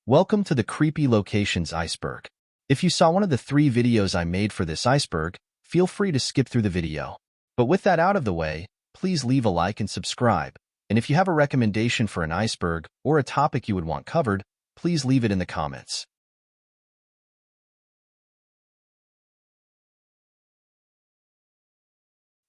Welcome to the Creepy Locations Iceberg. If you saw one of the 3 videos I made for this iceberg, feel free to skip through the video. But with that out of the way, please leave a like and subscribe. And if you have a recommendation for an iceberg or a topic you would want covered, please leave it in the comments.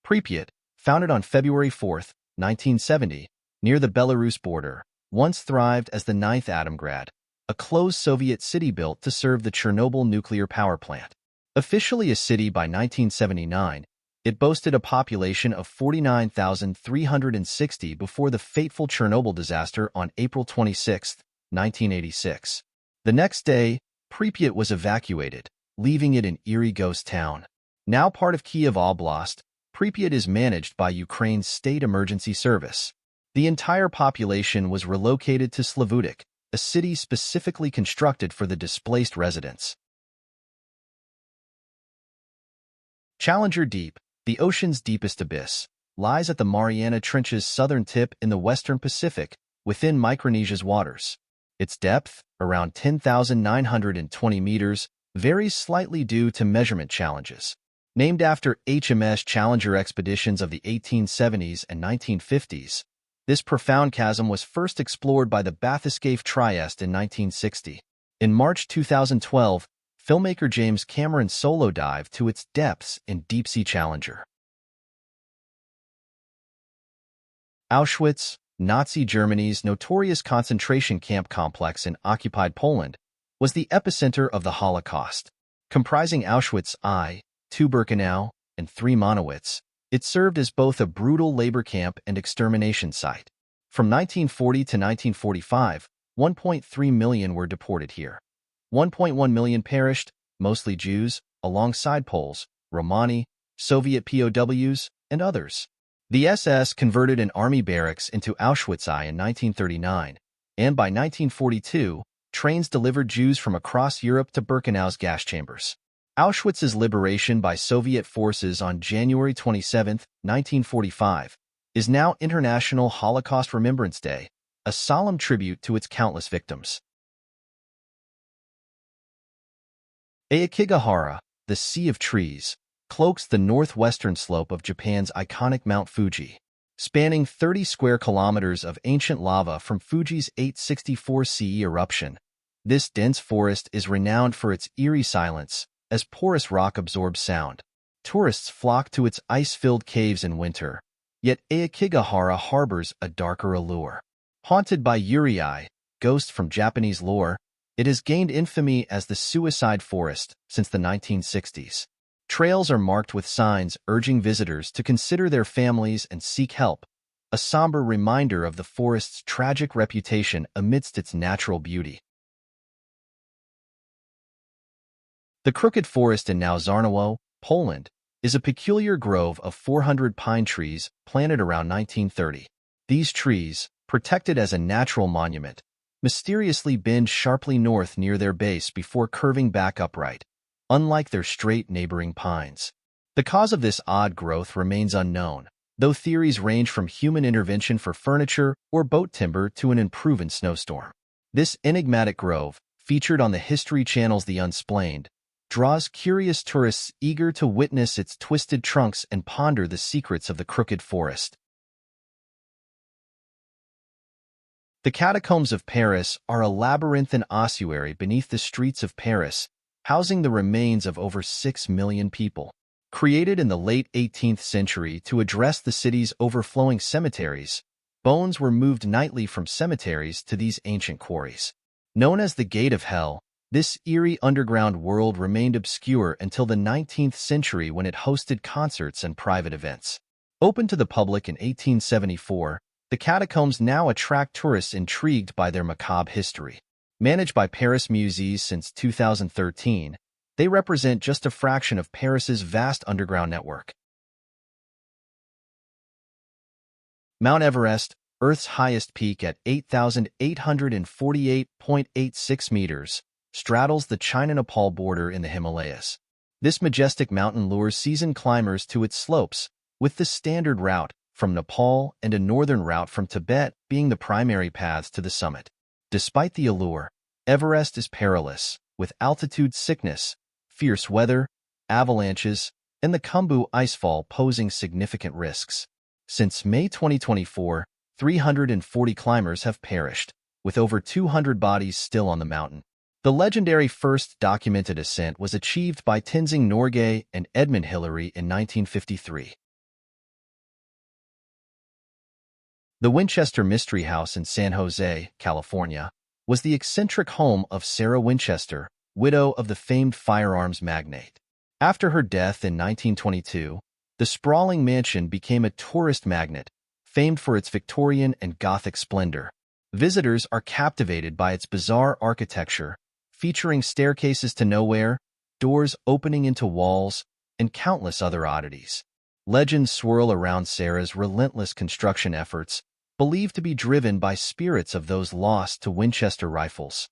Pripyat, founded on February 4, 1970, near the Belarus border, once thrived as the 9th Atomgrad, a closed Soviet city built to serve the Chernobyl nuclear power plant. Officially a city by 1979, it boasted a population of 49,360 before the fateful Chernobyl disaster on April 26, 1986. The next day, Pripyat was evacuated, leaving it an eerie ghost town. Now part of Kiev Oblast, Pripyat is managed by Ukraine's State Emergency Service. The entire population was relocated to Slavudik, a city specifically constructed for the displaced residents. Challenger Deep, the ocean's deepest abyss, lies at the Mariana Trench's southern tip in the western Pacific, within Micronesia's waters. Its depth, around 10,920 meters, varies slightly due to measurement challenges. Named after HMS Challenger expeditions of the 1870s and 1950s, this profound chasm was first explored by the Bathyscaphe Trieste in 1960. In March 2012, filmmaker James Cameron solo dived to its depths in Deep-Sea Challenger. Auschwitz, Nazi Germany's notorious concentration camp complex in occupied Poland, was the epicenter of the Holocaust. Comprising Auschwitz I, 2 Birkenau, and 3 Monowitz, it served as both a brutal labor camp and extermination site. From 1940 to 1945, 1.3 million were deported here. 1.1 million perished, mostly Jews, alongside Poles, Romani, Soviet POWs, and others. The SS converted an army barracks into Auschwitz I in 1939, and by 1942, trains delivered Jews from across Europe to Birkenau's gas chambers. Auschwitz's liberation by Soviet forces on January 27, 1945, is now International Holocaust Remembrance Day, a solemn tribute to its countless victims. Aokigahara, the Sea of Trees, cloaks the northwestern slope of Japan's iconic Mount Fuji. Spanning 30 square kilometers of ancient lava from Fuji's 864 CE eruption, this dense forest is renowned for its eerie silence, as porous rock absorbs sound. Tourists flock to its ice-filled caves in winter, yet Aokigahara harbors a darker allure. Haunted by Yurei, ghosts from Japanese lore, it has gained infamy as the suicide forest since the 1960s. Trails are marked with signs urging visitors to consider their families and seek help, a somber reminder of the forest's tragic reputation amidst its natural beauty. The Crooked Forest in Zarnowo, Poland, is a peculiar grove of 400 pine trees planted around 1930. These trees, protected as a natural monument, mysteriously bend sharply north near their base before curving back upright, unlike their straight neighboring pines. The cause of this odd growth remains unknown, though theories range from human intervention for furniture or boat timber to an unproven snowstorm. This enigmatic grove, featured on the History Channel's The Unsplained, draws curious tourists eager to witness its twisted trunks and ponder the secrets of the Crooked Forest. The Catacombs of Paris are a labyrinthine ossuary beneath the streets of Paris, housing the remains of over 6 million people. Created in the late 18th century to address the city's overflowing cemeteries, bones were moved nightly from cemeteries to these ancient quarries. Known as the Gate of Hell, this eerie underground world remained obscure until the 19th century when it hosted concerts and private events. Opened to the public in 1874, the catacombs now attract tourists intrigued by their macabre history. Managed by Paris Musees since 2013, they represent just a fraction of Paris's vast underground network. Mount Everest, Earth's highest peak at 8,848.86 meters, straddles the China-Nepal border in the Himalayas. This majestic mountain lures seasoned climbers to its slopes, with the standard route from Nepal and a northern route from Tibet being the primary paths to the summit. Despite the allure, Everest is perilous, with altitude sickness, fierce weather, avalanches, and the Khumbu icefall posing significant risks. Since May 2024, 340 climbers have perished, with over 200 bodies still on the mountain. The legendary first documented ascent was achieved by Tenzing Norgay and Edmund Hillary in 1953. The Winchester Mystery House in San Jose, California, was the eccentric home of Sarah Winchester, widow of the famed firearms magnate. After her death in 1922, the sprawling mansion became a tourist magnet, famed for its Victorian and Gothic splendor. Visitors are captivated by its bizarre architecture, featuring staircases to nowhere, doors opening into walls, and countless other oddities. Legends swirl around Sarah's relentless construction efforts, believed to be driven by spirits of those lost to Winchester rifles.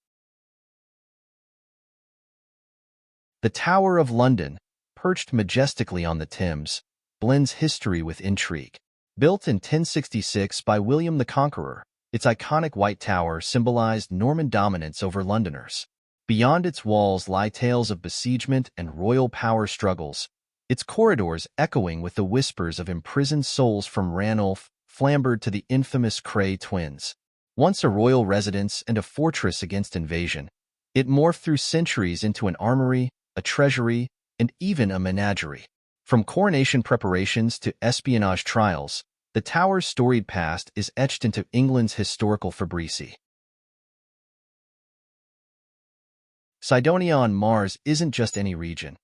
The Tower of London, perched majestically on the Thames, blends history with intrigue. Built in 1066 by William the Conqueror, its iconic white tower symbolized Norman dominance over Londoners. Beyond its walls lie tales of besiegement and royal power struggles, its corridors echoing with the whispers of imprisoned souls from Ranulph, Flambard to the infamous Cray twins. Once a royal residence and a fortress against invasion, it morphed through centuries into an armory, a treasury, and even a menagerie. From coronation preparations to espionage trials, the tower's storied past is etched into England's historical fabrice. Cydonia on Mars isn't just any region.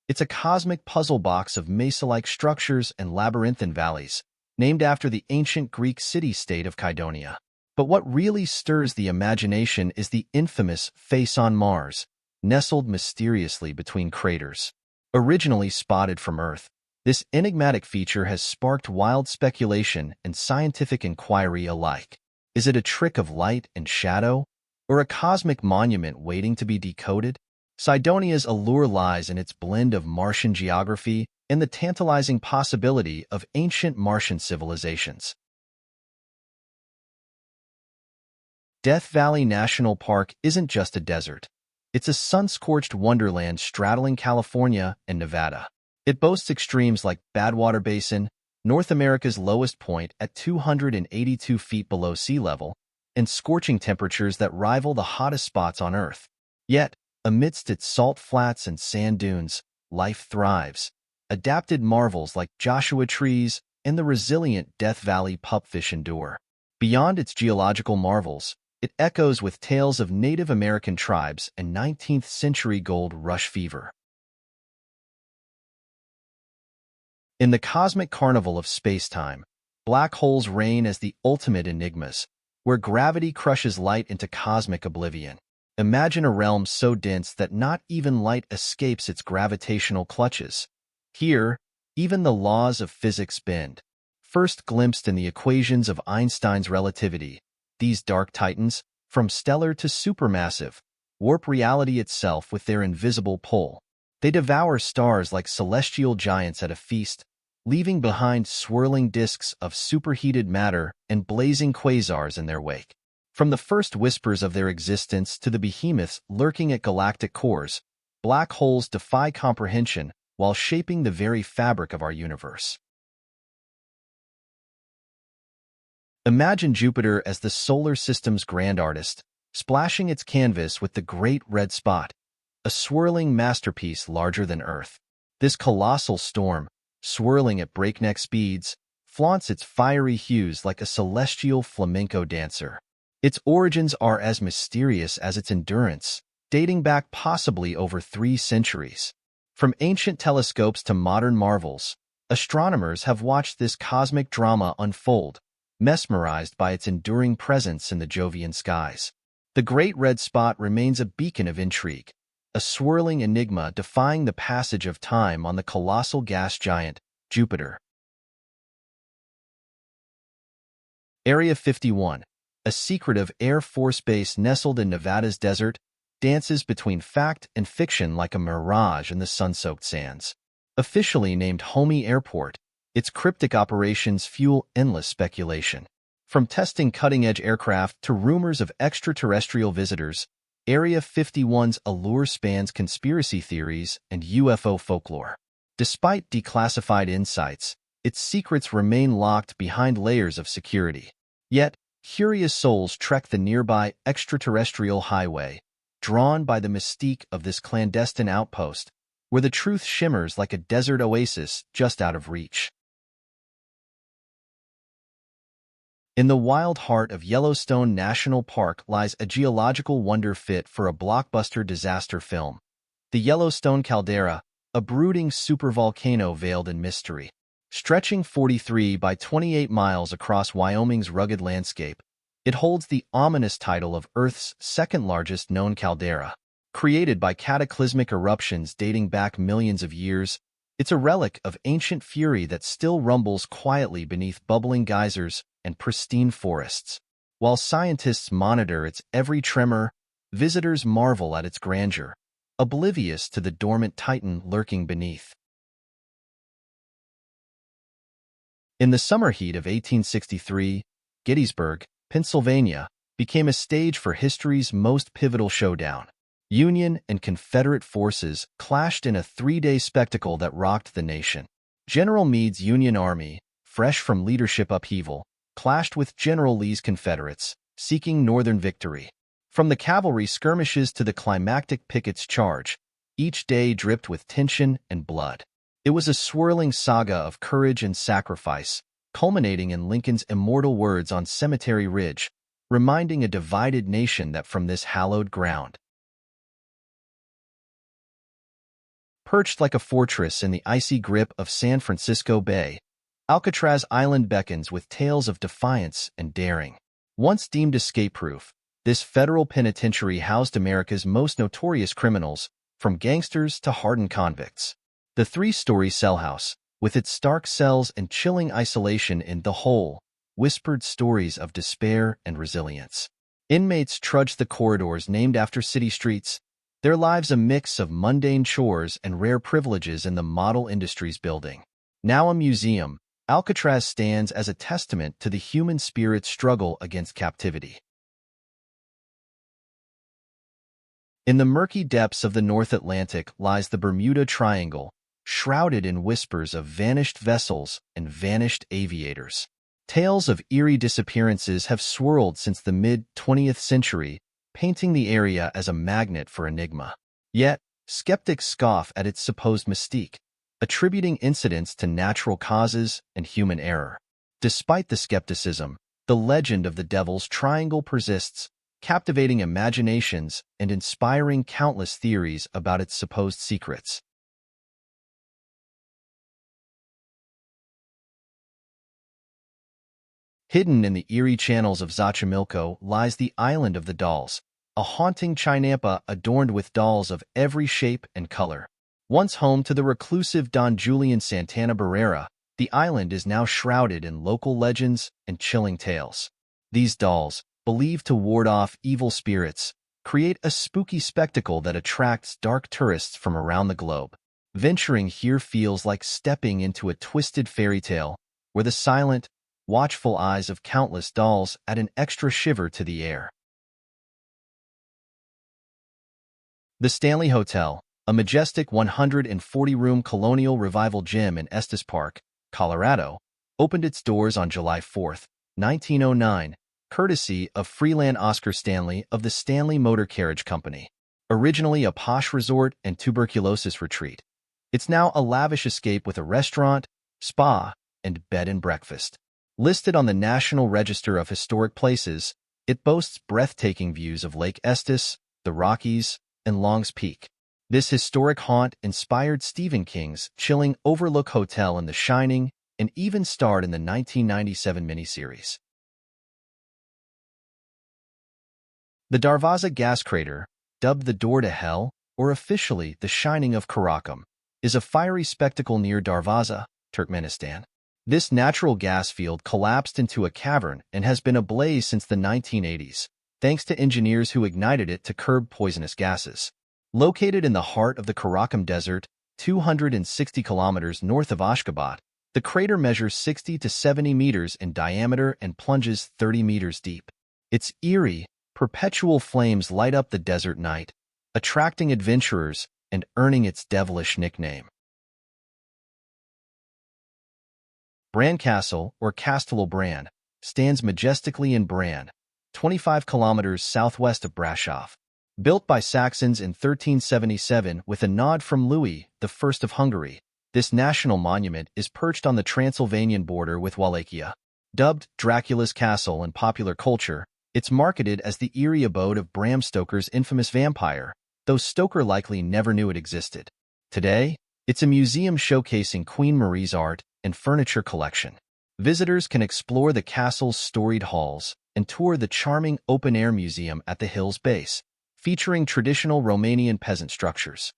It's a cosmic puzzle box of mesa-like structures and labyrinthine valleys, named after the ancient Greek city-state of Cydonia. But what really stirs the imagination is the infamous face on Mars, nestled mysteriously between craters. Originally spotted from Earth, this enigmatic feature has sparked wild speculation and scientific inquiry alike. Is it a trick of light and shadow, or a cosmic monument waiting to be decoded? Cydonia's allure lies in its blend of Martian geography and the tantalizing possibility of ancient Martian civilizations. Death Valley National Park isn't just a desert. It's a sun-scorched wonderland straddling California and Nevada. It boasts extremes like Badwater Basin, North America's lowest point at 282 feet below sea level, and scorching temperatures that rival the hottest spots on Earth. Yet, amidst its salt flats and sand dunes, life thrives. Adapted marvels like Joshua trees and the resilient Death Valley pupfish endure. Beyond its geological marvels, it echoes with tales of Native American tribes and 19th-century gold rush fever. In the cosmic carnival of space-time, black holes reign as the ultimate enigmas, where gravity crushes light into cosmic oblivion. Imagine a realm so dense that not even light escapes its gravitational clutches. Here, even the laws of physics bend. First glimpsed in the equations of Einstein's relativity, these dark titans, from stellar to supermassive, warp reality itself with their invisible pull. They devour stars like celestial giants at a feast, leaving behind swirling disks of superheated matter and blazing quasars in their wake. From the first whispers of their existence to the behemoths lurking at galactic cores, black holes defy comprehension while shaping the very fabric of our universe. Imagine Jupiter as the solar system's grand artist, splashing its canvas with the Great Red Spot, a swirling masterpiece larger than Earth. This colossal storm, swirling at breakneck speeds, flaunts its fiery hues like a celestial flamenco dancer. Its origins are as mysterious as its endurance, dating back possibly over 3 centuries. From ancient telescopes to modern marvels, astronomers have watched this cosmic drama unfold, mesmerized by its enduring presence in the Jovian skies. The Great Red Spot remains a beacon of intrigue, a swirling enigma defying the passage of time on the colossal gas giant, Jupiter. Area 51, a secretive Air Force base nestled in Nevada's desert, dances between fact and fiction like a mirage in the sun-soaked sands. Officially named Homey Airport, its cryptic operations fuel endless speculation. From testing cutting-edge aircraft to rumors of extraterrestrial visitors, Area 51's allure spans conspiracy theories and UFO folklore. Despite declassified insights, its secrets remain locked behind layers of security. Yet, curious souls trek the nearby extraterrestrial highway, drawn by the mystique of this clandestine outpost, where the truth shimmers like a desert oasis just out of reach. In the wild heart of Yellowstone National Park lies a geological wonder fit for a blockbuster disaster film. The Yellowstone Caldera, a brooding supervolcano veiled in mystery. Stretching 43 by 28 miles across Wyoming's rugged landscape, it holds the ominous title of Earth's second-largest known caldera. Created by cataclysmic eruptions dating back millions of years, it's a relic of ancient fury that still rumbles quietly beneath bubbling geysers and pristine forests. While scientists monitor its every tremor, visitors marvel at its grandeur, oblivious to the dormant titan lurking beneath. In the summer heat of 1863, Gettysburg, Pennsylvania, became a stage for history's most pivotal showdown. Union and Confederate forces clashed in a three-day spectacle that rocked the nation. General Meade's Union Army, fresh from leadership upheaval, clashed with General Lee's Confederates, seeking northern victory. From the cavalry skirmishes to the climactic pickets' charge, each day dripped with tension and blood. It was a swirling saga of courage and sacrifice, culminating in Lincoln's immortal words on Cemetery Ridge, reminding a divided nation that from this hallowed ground. Perched like a fortress in the icy grip of San Francisco Bay, Alcatraz Island beckons with tales of defiance and daring. Once deemed escape-proof, this federal penitentiary housed America's most notorious criminals, from gangsters to hardened convicts. The three-story cell house, with its stark cells and chilling isolation in the hole, whispered stories of despair and resilience. Inmates trudged the corridors named after city streets, their lives a mix of mundane chores and rare privileges in the Model Industries building. Now a museum, Alcatraz stands as a testament to the human spirit's struggle against captivity. In the murky depths of the North Atlantic lies the Bermuda Triangle, shrouded in whispers of vanished vessels and vanished aviators. Tales of eerie disappearances have swirled since the mid-20th century, painting the area as a magnet for enigma. Yet, skeptics scoff at its supposed mystique, attributing incidents to natural causes and human error. Despite the skepticism, the legend of the Devil's Triangle persists, captivating imaginations and inspiring countless theories about its supposed secrets. Hidden in the eerie channels of Xochimilco lies the Island of the Dolls, a haunting chinampa adorned with dolls of every shape and color. Once home to the reclusive Don Julian Santana Barrera, the island is now shrouded in local legends and chilling tales. These dolls, believed to ward off evil spirits, create a spooky spectacle that attracts dark tourists from around the globe. Venturing here feels like stepping into a twisted fairy tale, where the silent, watchful eyes of countless dolls add an extra shiver to the air. The Stanley Hotel, a majestic 140-room colonial revival gym in Estes Park, Colorado, opened its doors on July 4, 1909, courtesy of Freeland Oscar Stanley of the Stanley Motor Carriage Company. Originally a posh resort and tuberculosis retreat, it's now a lavish escape with a restaurant, spa, and bed and breakfast. Listed on the National Register of Historic Places, it boasts breathtaking views of Lake Estes, the Rockies, and Long's Peak. This historic haunt inspired Stephen King's chilling Overlook Hotel in The Shining and even starred in the 1997 miniseries. The Darvaza gas crater, dubbed the Door to Hell, or officially the Shining of Karakum, is a fiery spectacle near Darvaza, Turkmenistan. This natural gas field collapsed into a cavern and has been ablaze since the 1980s, thanks to engineers who ignited it to curb poisonous gases. Located in the heart of the Karakum Desert, 260 kilometers north of Ashgabat, the crater measures 60 to 70 meters in diameter and plunges 30 meters deep. Its eerie, Perpetual flames light up the desert night, attracting adventurers and earning its devilish nickname. Bran Castle, or Castello Bran, stands majestically in Bran, 25 kilometers southwest of Brasov. Built by Saxons in 1377 with a nod from Louis I of Hungary, this national monument is perched on the Transylvanian border with Wallachia. Dubbed Dracula's Castle in popular culture, it's marketed as the eerie abode of Bram Stoker's infamous vampire, though Stoker likely never knew it existed. Today, it's a museum showcasing Queen Marie's art and furniture collection. Visitors can explore the castle's storied halls and tour the charming open-air museum at the hill's base, featuring traditional Romanian peasant structures.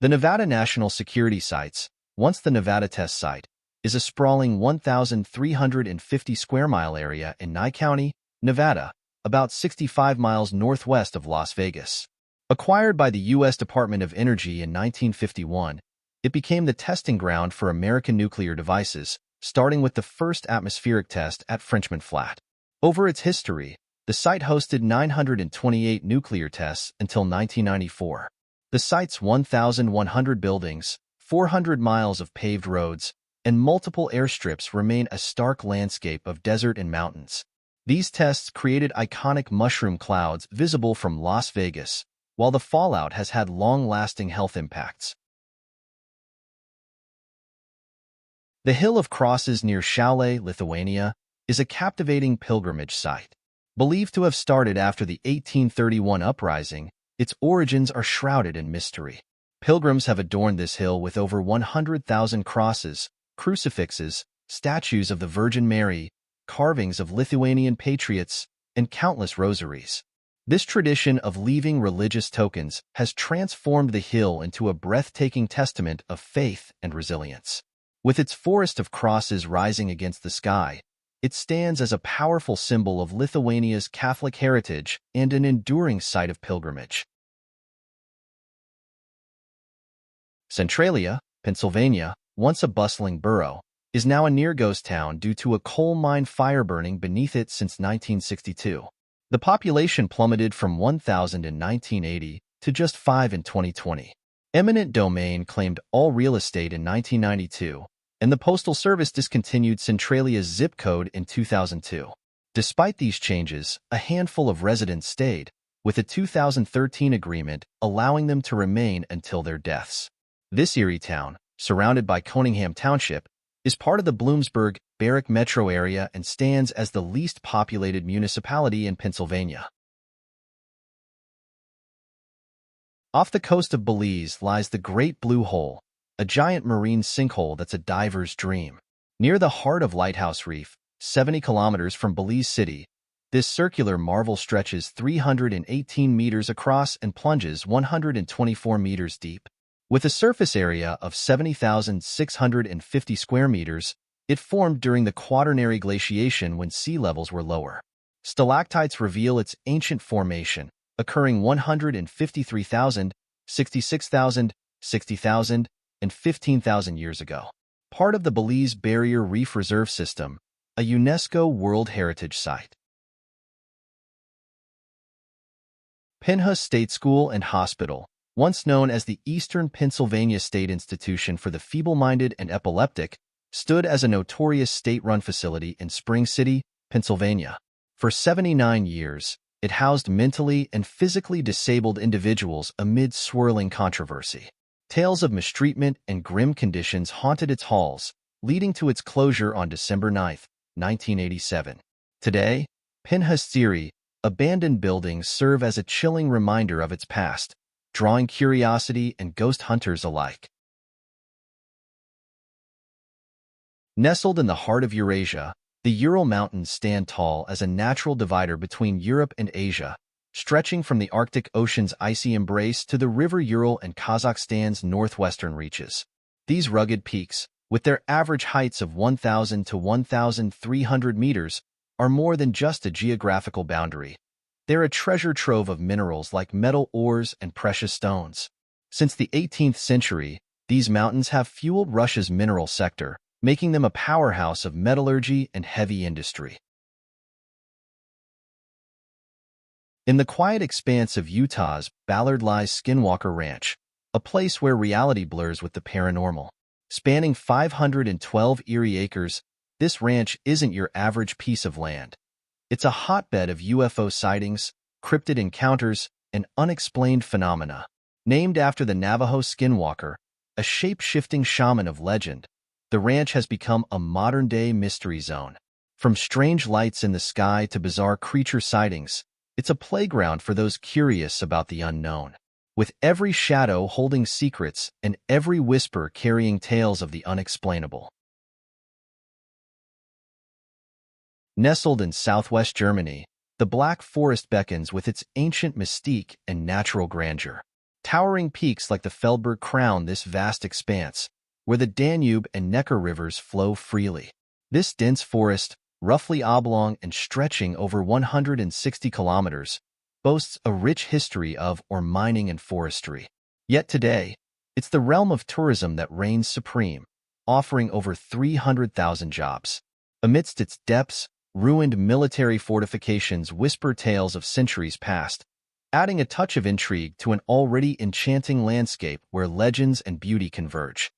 The Nevada National Security Sites, once the Nevada Test Site, is a sprawling 1,350 square mile area in Nye County, Nevada, about 65 miles northwest of Las Vegas. Acquired by the U.S. Department of Energy in 1951, it became the testing ground for American nuclear devices, starting with the first atmospheric test at Frenchman Flat. Over its history, the site hosted 928 nuclear tests until 1994. The site's 1,100 buildings, 400 miles of paved roads, and multiple airstrips remain a stark landscape of desert and mountains. These tests created iconic mushroom clouds visible from Las Vegas, while the fallout has had long-lasting health impacts. The Hill of Crosses near Šiauliai, Lithuania, is a captivating pilgrimage site. Believed to have started after the 1831 uprising, its origins are shrouded in mystery. Pilgrims have adorned this hill with over 100,000 crosses, crucifixes, statues of the Virgin Mary, carvings of Lithuanian patriots, and countless rosaries. This tradition of leaving religious tokens has transformed the hill into a breathtaking testament of faith and resilience. With its forest of crosses rising against the sky, it stands as a powerful symbol of Lithuania's Catholic heritage and an enduring site of pilgrimage. Centralia, Pennsylvania, once a bustling borough, is now a near-ghost town due to a coal mine fire burning beneath it since 1962. The population plummeted from 1,000 in 1980 to just 5 in 2020. Eminent domain claimed all real estate in 1992, and the Postal Service discontinued Centralia's zip code in 2002. Despite these changes, a handful of residents stayed, with a 2013 agreement allowing them to remain until their deaths. This eerie town, surrounded by Coningham Township, is part of the Bloomsburg-Barrick metro area and stands as the least populated municipality in Pennsylvania. Off the coast of Belize lies the Great Blue Hole, a giant marine sinkhole that's a diver's dream. Near the heart of Lighthouse Reef, 70 kilometers from Belize City, this circular marvel stretches 318 meters across and plunges 124 meters deep. With a surface area of 70,650 square meters, it formed during the Quaternary glaciation when sea levels were lower. Stalactites reveal its ancient formation, occurring 153,000, 66,000, 60,000, and 15,000 years ago. Part of the Belize Barrier Reef Reserve System, a UNESCO World Heritage Site. Pinhus State School and Hospital, once known as the Eastern Pennsylvania State Institution for the Feeble-Minded and Epileptic, stood as a notorious state-run facility in Spring City, Pennsylvania. For 79 years, it housed mentally and physically disabled individuals amid swirling controversy. Tales of mistreatment and grim conditions haunted its halls, leading to its closure on December 9, 1987. Today, Pinhus eerie, abandoned buildings serve as a chilling reminder of its past, drawing curiosity and ghost hunters alike. Nestled in the heart of Eurasia, the Ural Mountains stand tall as a natural divider between Europe and Asia, stretching from the Arctic Ocean's icy embrace to the River Ural and Kazakhstan's northwestern reaches. These rugged peaks, with their average heights of 1,000 to 1,300 meters, are more than just a geographical boundary. They're a treasure trove of minerals like metal ores and precious stones. Since the 18th century, these mountains have fueled Russia's mineral sector, making them a powerhouse of metallurgy and heavy industry. In the quiet expanse of Utah's Ballard lies Skinwalker Ranch, a place where reality blurs with the paranormal. Spanning 512 eerie acres, this ranch isn't your average piece of land. It's a hotbed of UFO sightings, cryptid encounters, and unexplained phenomena. Named after the Navajo Skinwalker, a shape-shifting shaman of legend, the ranch has become a modern-day mystery zone. From strange lights in the sky to bizarre creature sightings, it's a playground for those curious about the unknown. With every shadow holding secrets and every whisper carrying tales of the unexplainable. Nestled in southwest Germany, the Black Forest beckons with its ancient mystique and natural grandeur. Towering peaks like the Feldberg crown this vast expanse, where the Danube and Neckar rivers flow freely. This dense forest, roughly oblong and stretching over 160 kilometers, boasts a rich history of mining and forestry. Yet today, it's the realm of tourism that reigns supreme, offering over 300,000 jobs. Amidst its depths, ruined military fortifications whisper tales of centuries past, adding a touch of intrigue to an already enchanting landscape where legends and beauty converge.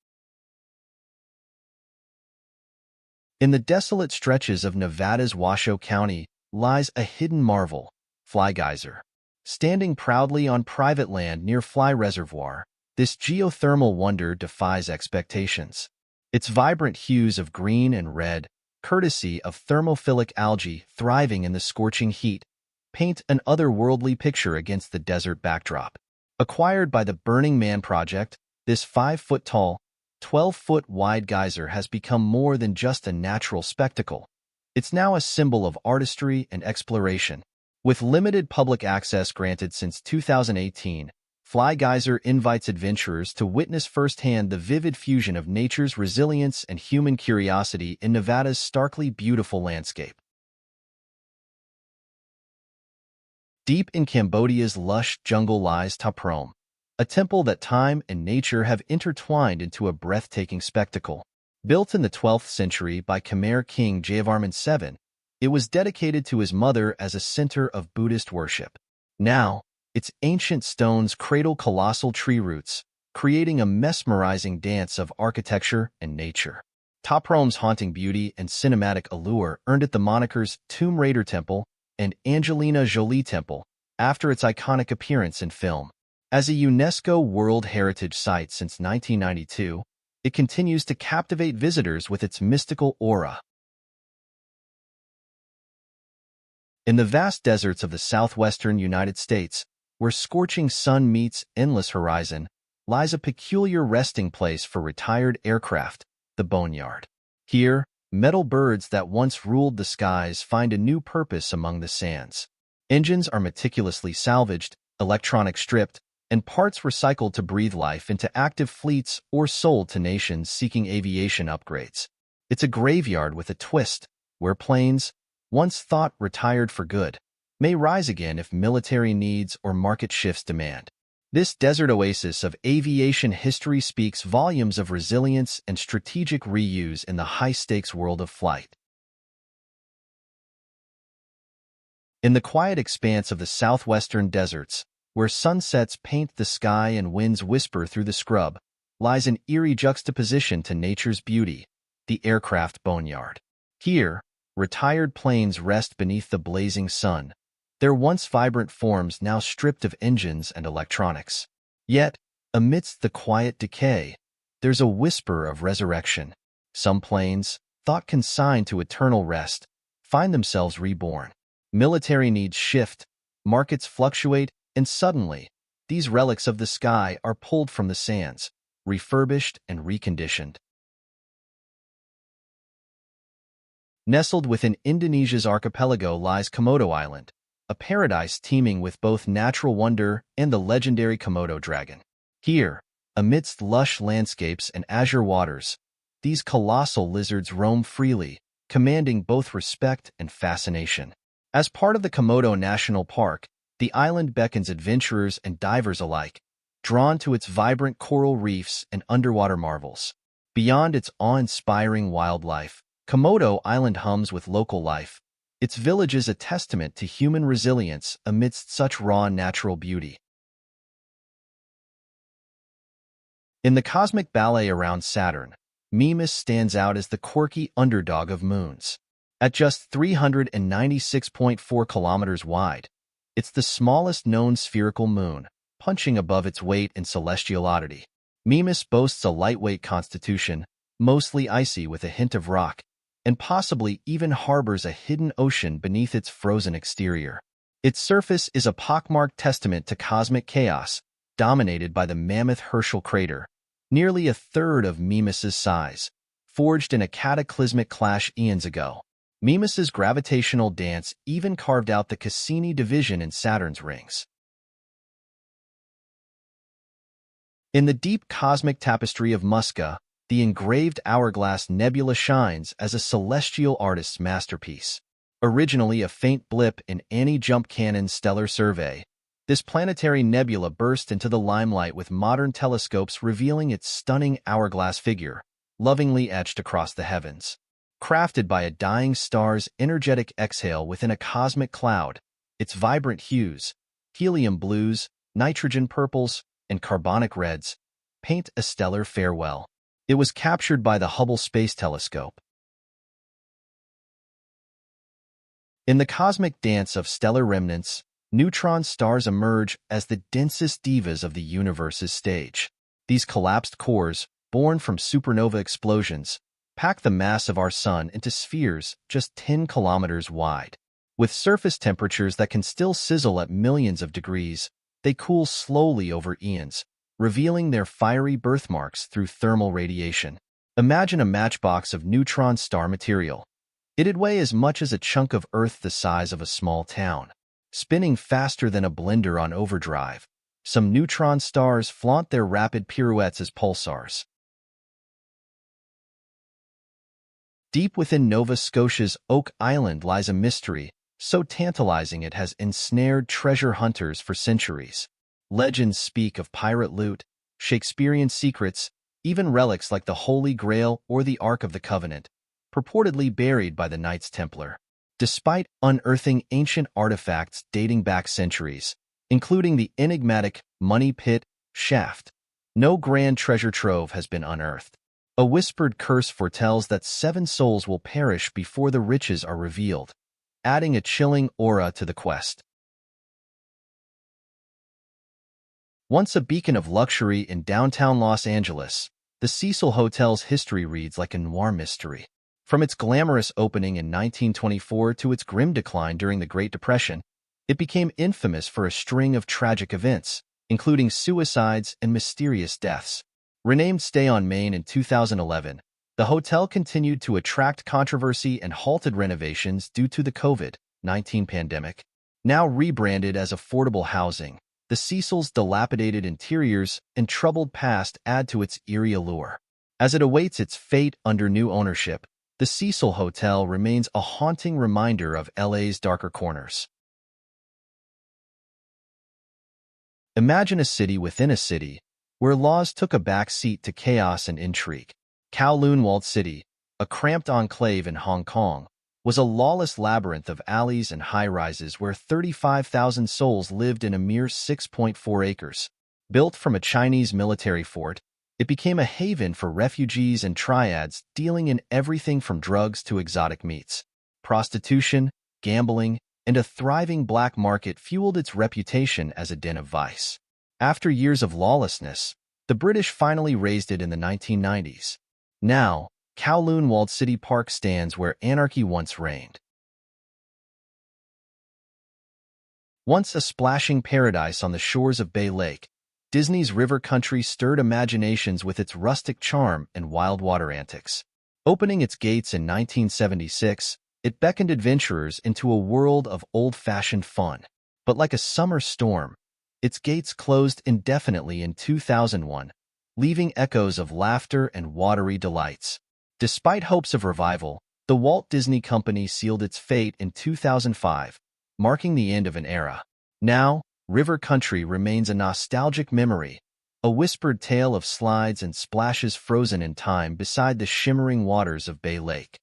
In the desolate stretches of Nevada's Washoe County lies a hidden marvel, Fly Geyser. Standing proudly on private land near Fly Reservoir, this geothermal wonder defies expectations. Its vibrant hues of green and red, courtesy of thermophilic algae thriving in the scorching heat, paint an otherworldly picture against the desert backdrop. Acquired by the Burning Man Project, this 5-foot-tall, 12-foot-wide geyser has become more than just a natural spectacle. It's now a symbol of artistry and exploration. With limited public access granted since 2018, Fly Geyser invites adventurers to witness firsthand the vivid fusion of nature's resilience and human curiosity in Nevada's starkly beautiful landscape. Deep in Cambodia's lush jungle lies Ta Prohm, a temple that time and nature have intertwined into a breathtaking spectacle. Built in the 12th century by Khmer King Jayavarman VII, it was dedicated to his mother as a center of Buddhist worship. Now, its ancient stones cradle colossal tree roots, creating a mesmerizing dance of architecture and nature. Ta Prohm's haunting beauty and cinematic allure earned it the monikers Tomb Raider Temple and Angelina Jolie Temple after its iconic appearance in film. As a UNESCO World Heritage Site since 1992, it continues to captivate visitors with its mystical aura. In the vast deserts of the southwestern United States, where scorching sun meets endless horizon, lies a peculiar resting place for retired aircraft, the Boneyard. Here, metal birds that once ruled the skies find a new purpose among the sands. Engines are meticulously salvaged, electronics stripped, and parts recycled to breathe life into active fleets or sold to nations seeking aviation upgrades. It's a graveyard with a twist, where planes, once thought retired for good, may rise again if military needs or market shifts demand. This desert oasis of aviation history speaks volumes of resilience and strategic reuse in the high-stakes world of flight. In the quiet expanse of the southwestern deserts, where sunsets paint the sky and winds whisper through the scrub, lies an eerie juxtaposition to nature's beauty, the aircraft boneyard. Here, retired planes rest beneath the blazing sun, their once vibrant forms now stripped of engines and electronics. Yet, amidst the quiet decay, there's a whisper of resurrection. Some planes, thought consigned to eternal rest, find themselves reborn. Military needs shift, markets fluctuate, and suddenly, these relics of the sky are pulled from the sands, refurbished and reconditioned. Nestled within Indonesia's archipelago lies Komodo Island, a paradise teeming with both natural wonder and the legendary Komodo dragon. Here, amidst lush landscapes and azure waters, these colossal lizards roam freely, commanding both respect and fascination. As part of the Komodo National Park, the island beckons adventurers and divers alike, drawn to its vibrant coral reefs and underwater marvels. Beyond its awe-inspiring wildlife, Komodo Island hums with local life, Its village is a testament to human resilience amidst such raw natural beauty. In the cosmic ballet around Saturn, Mimas stands out as the quirky underdog of moons. At just 396.4 kilometers wide, it's the smallest known spherical moon, punching above its weight in celestial oddity. Mimas boasts a lightweight constitution, mostly icy with a hint of rock, and possibly even harbors a hidden ocean beneath its frozen exterior. Its surface is a pockmarked testament to cosmic chaos, dominated by the mammoth Herschel crater, nearly a third of Mimas's size, forged in a cataclysmic clash eons ago. Mimas's gravitational dance even carved out the Cassini division in Saturn's rings. In the deep cosmic tapestry of Musca, the engraved hourglass nebula shines as a celestial artist's masterpiece. Originally a faint blip in Annie Jump Cannon's stellar survey, this planetary nebula burst into the limelight with modern telescopes revealing its stunning hourglass figure, lovingly etched across the heavens. Crafted by a dying star's energetic exhale within a cosmic cloud, its vibrant hues, helium blues, nitrogen purples, and carbonic reds, paint a stellar farewell. It was captured by the Hubble Space Telescope. In the cosmic dance of stellar remnants, neutron stars emerge as the densest divas of the universe's stage. These collapsed cores, born from supernova explosions, pack the mass of our sun into spheres just 10 kilometers wide. With surface temperatures that can still sizzle at millions of degrees, they cool slowly over eons, revealing their fiery birthmarks through thermal radiation. Imagine a matchbox of neutron star material. It'd weigh as much as a chunk of Earth the size of a small town. Spinning faster than a blender on overdrive, some neutron stars flaunt their rapid pirouettes as pulsars. Deep within Nova Scotia's Oak Island lies a mystery, so tantalizing it has ensnared treasure hunters for centuries. Legends speak of pirate loot, Shakespearean secrets, even relics like the Holy Grail or the Ark of the Covenant, purportedly buried by the Knights Templar. Despite unearthing ancient artifacts dating back centuries, including the enigmatic Money Pit shaft, no grand treasure trove has been unearthed. A whispered curse foretells that 7 souls will perish before the riches are revealed, adding a chilling aura to the quest. Once a beacon of luxury in downtown Los Angeles, the Cecil Hotel's history reads like a noir mystery. From its glamorous opening in 1924 to its grim decline during the Great Depression, it became infamous for a string of tragic events, including suicides and mysterious deaths. Renamed Stay on Main in 2011, the hotel continued to attract controversy and halted renovations due to the COVID-19 pandemic. Now rebranded as affordable housing, the Cecil's dilapidated interiors and troubled past add to its eerie allure. As it awaits its fate under new ownership, the Cecil Hotel remains a haunting reminder of LA's darker corners. Imagine a city within a city, where laws took a back seat to chaos and intrigue. Kowloon Walled City, a cramped enclave in Hong Kong, was a lawless labyrinth of alleys and high-rises where 35,000 souls lived in a mere 6.4 acres. Built from a Chinese military fort, it became a haven for refugees and triads dealing in everything from drugs to exotic meats. Prostitution, gambling, and a thriving black market fueled its reputation as a den of vice. After years of lawlessness, the British finally razed it in the 1990s. Now, Kowloon Walled City Park stands where anarchy once reigned. Once a splashing paradise on the shores of Bay Lake, Disney's river country stirred imaginations with its rustic charm and wild water antics. Opening its gates in 1976, it beckoned adventurers into a world of old-fashioned fun. But like a summer storm, its gates closed indefinitely in 2001, leaving echoes of laughter and watery delights. Despite hopes of revival, the Walt Disney Company sealed its fate in 2005, marking the end of an era. Now, River Country remains a nostalgic memory, a whispered tale of slides and splashes frozen in time beside the shimmering waters of Bay Lake.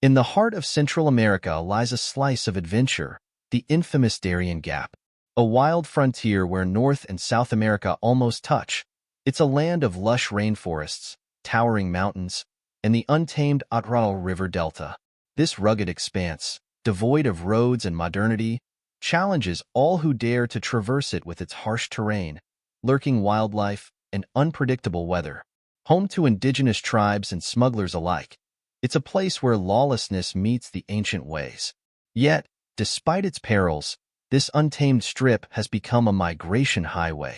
In the heart of Central America lies a slice of adventure, the infamous Darien Gap, a wild frontier where North and South America almost touch. It's a land of lush rainforests, towering mountains, and the untamed Atraal River Delta. This rugged expanse, devoid of roads and modernity, challenges all who dare to traverse it with its harsh terrain, lurking wildlife, and unpredictable weather. Home to indigenous tribes and smugglers alike, it's a place where lawlessness meets the ancient ways. Yet, despite its perils, this untamed strip has become a migration highway.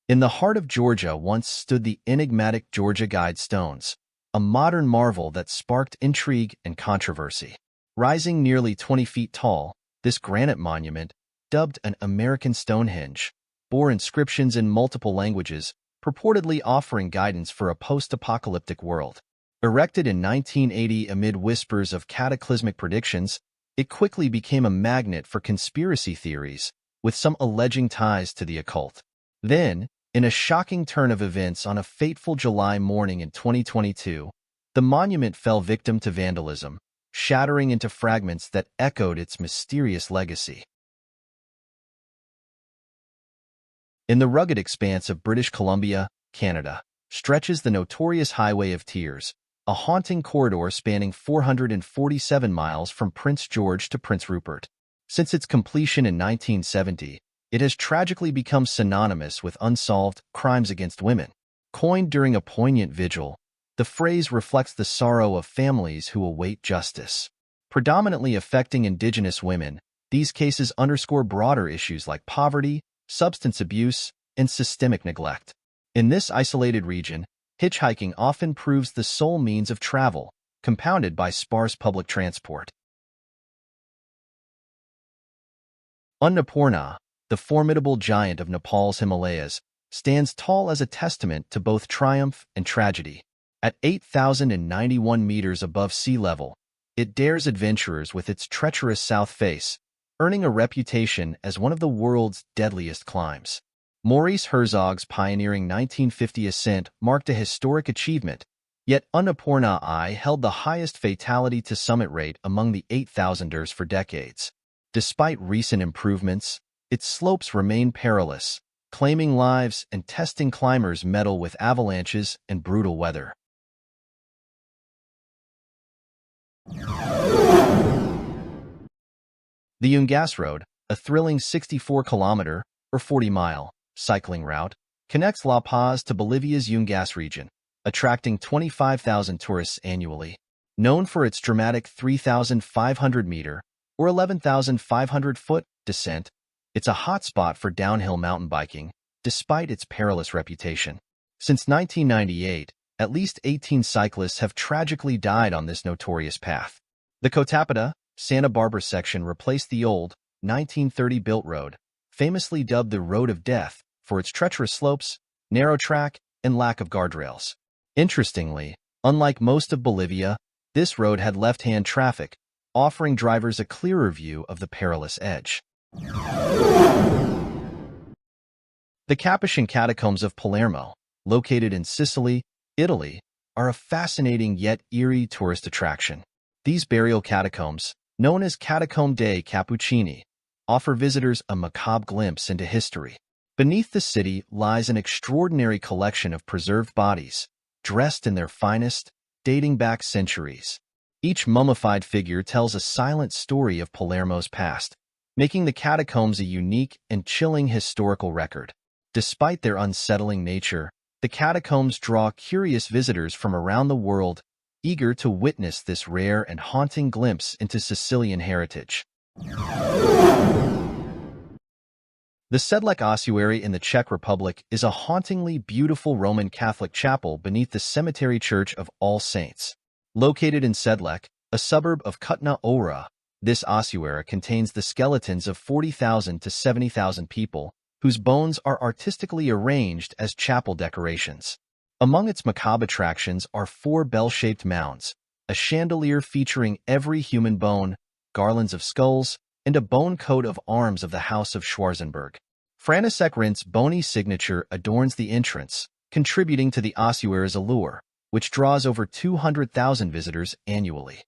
In the heart of Georgia once stood the enigmatic Georgia Guidestones, a modern marvel that sparked intrigue and controversy. Rising nearly 20 feet tall, this granite monument, dubbed an American Stonehenge, bore inscriptions in multiple languages, purportedly offering guidance for a post-apocalyptic world. Erected in 1980 amid whispers of cataclysmic predictions, it quickly became a magnet for conspiracy theories, with some alleging ties to the occult. Then, in a shocking turn of events on a fateful July morning in 2022, the monument fell victim to vandalism, shattering into fragments that echoed its mysterious legacy. In the rugged expanse of British Columbia, Canada, stretches the notorious Highway of Tears, a haunting corridor spanning 447 miles from Prince George to Prince Rupert. Since its completion in 1970, it has tragically become synonymous with unsolved crimes against women. Coined during a poignant vigil, the phrase reflects the sorrow of families who await justice. Predominantly affecting Indigenous women, these cases underscore broader issues like poverty, substance abuse, and systemic neglect. In this isolated region, hitchhiking often proves the sole means of travel, compounded by sparse public transport. Annapurna, the formidable giant of Nepal's Himalayas, stands tall as a testament to both triumph and tragedy. At 8,091 meters above sea level, it dares adventurers with its treacherous south face, earning a reputation as one of the world's deadliest climbs. Maurice Herzog's pioneering 1950 ascent marked a historic achievement, yet Annapurna I held the highest fatality-to-summit rate among the 8,000ers for decades. Despite recent improvements, its slopes remain perilous, claiming lives and testing climbers' mettle with avalanches and brutal weather. The Yungas Road, a thrilling 64-kilometer, or 40-mile, cycling route, connects La Paz to Bolivia's Yungas region, attracting 25,000 tourists annually. Known for its dramatic 3,500-meter, or 11,500-foot, descent, it's a hotspot for downhill mountain biking, despite its perilous reputation. Since 1998, at least 18 cyclists have tragically died on this notorious path. The Cotapata, Santa Barbara section replaced the old, 1930-built road, famously dubbed the Road of Death for its treacherous slopes, narrow track, and lack of guardrails. Interestingly, unlike most of Bolivia, this road had left-hand traffic, offering drivers a clearer view of the perilous edge. The Capuchin Catacombs of Palermo, located in Sicily, Italy, are a fascinating yet eerie tourist attraction. These burial catacombs, known as Catacombe dei Cappuccini, offer visitors a macabre glimpse into history. Beneath the city lies an extraordinary collection of preserved bodies, dressed in their finest, dating back centuries. Each mummified figure tells a silent story of Palermo's past, making the catacombs a unique and chilling historical record. Despite their unsettling nature, the catacombs draw curious visitors from around the world, eager to witness this rare and haunting glimpse into Sicilian heritage. The Sedlec ossuary in the Czech Republic is a hauntingly beautiful Roman Catholic chapel beneath the cemetery church of All Saints. Located in Sedlec, a suburb of Kutna Hora, this ossuary contains the skeletons of 40,000 to 70,000 people, whose bones are artistically arranged as chapel decorations. Among its macabre attractions are 4 bell-shaped mounds, a chandelier featuring every human bone, garlands of skulls, and a bone coat of arms of the House of Schwarzenberg. Franciszek Rent's bony signature adorns the entrance, contributing to the ossuary's allure. which draws over 200,000 visitors annually.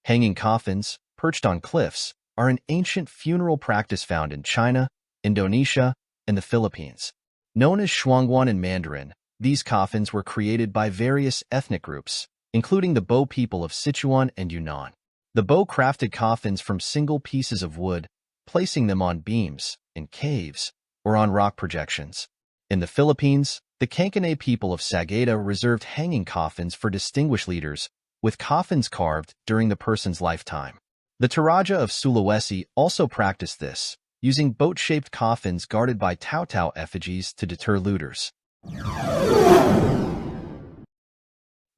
Hanging coffins, perched on cliffs, are an ancient funeral practice found in China, Indonesia, and the Philippines. Known as shuangguan in Mandarin, these coffins were created by various ethnic groups, including the Bo people of Sichuan and Yunnan. The Bo crafted coffins from single pieces of wood, placing them on beams, in caves, or on rock projections. In the Philippines, the Cancanay people of Sagada reserved hanging coffins for distinguished leaders, with coffins carved during the person's lifetime. The Toraja of Sulawesi also practiced this, using boat-shaped coffins guarded by Tautau effigies to deter looters.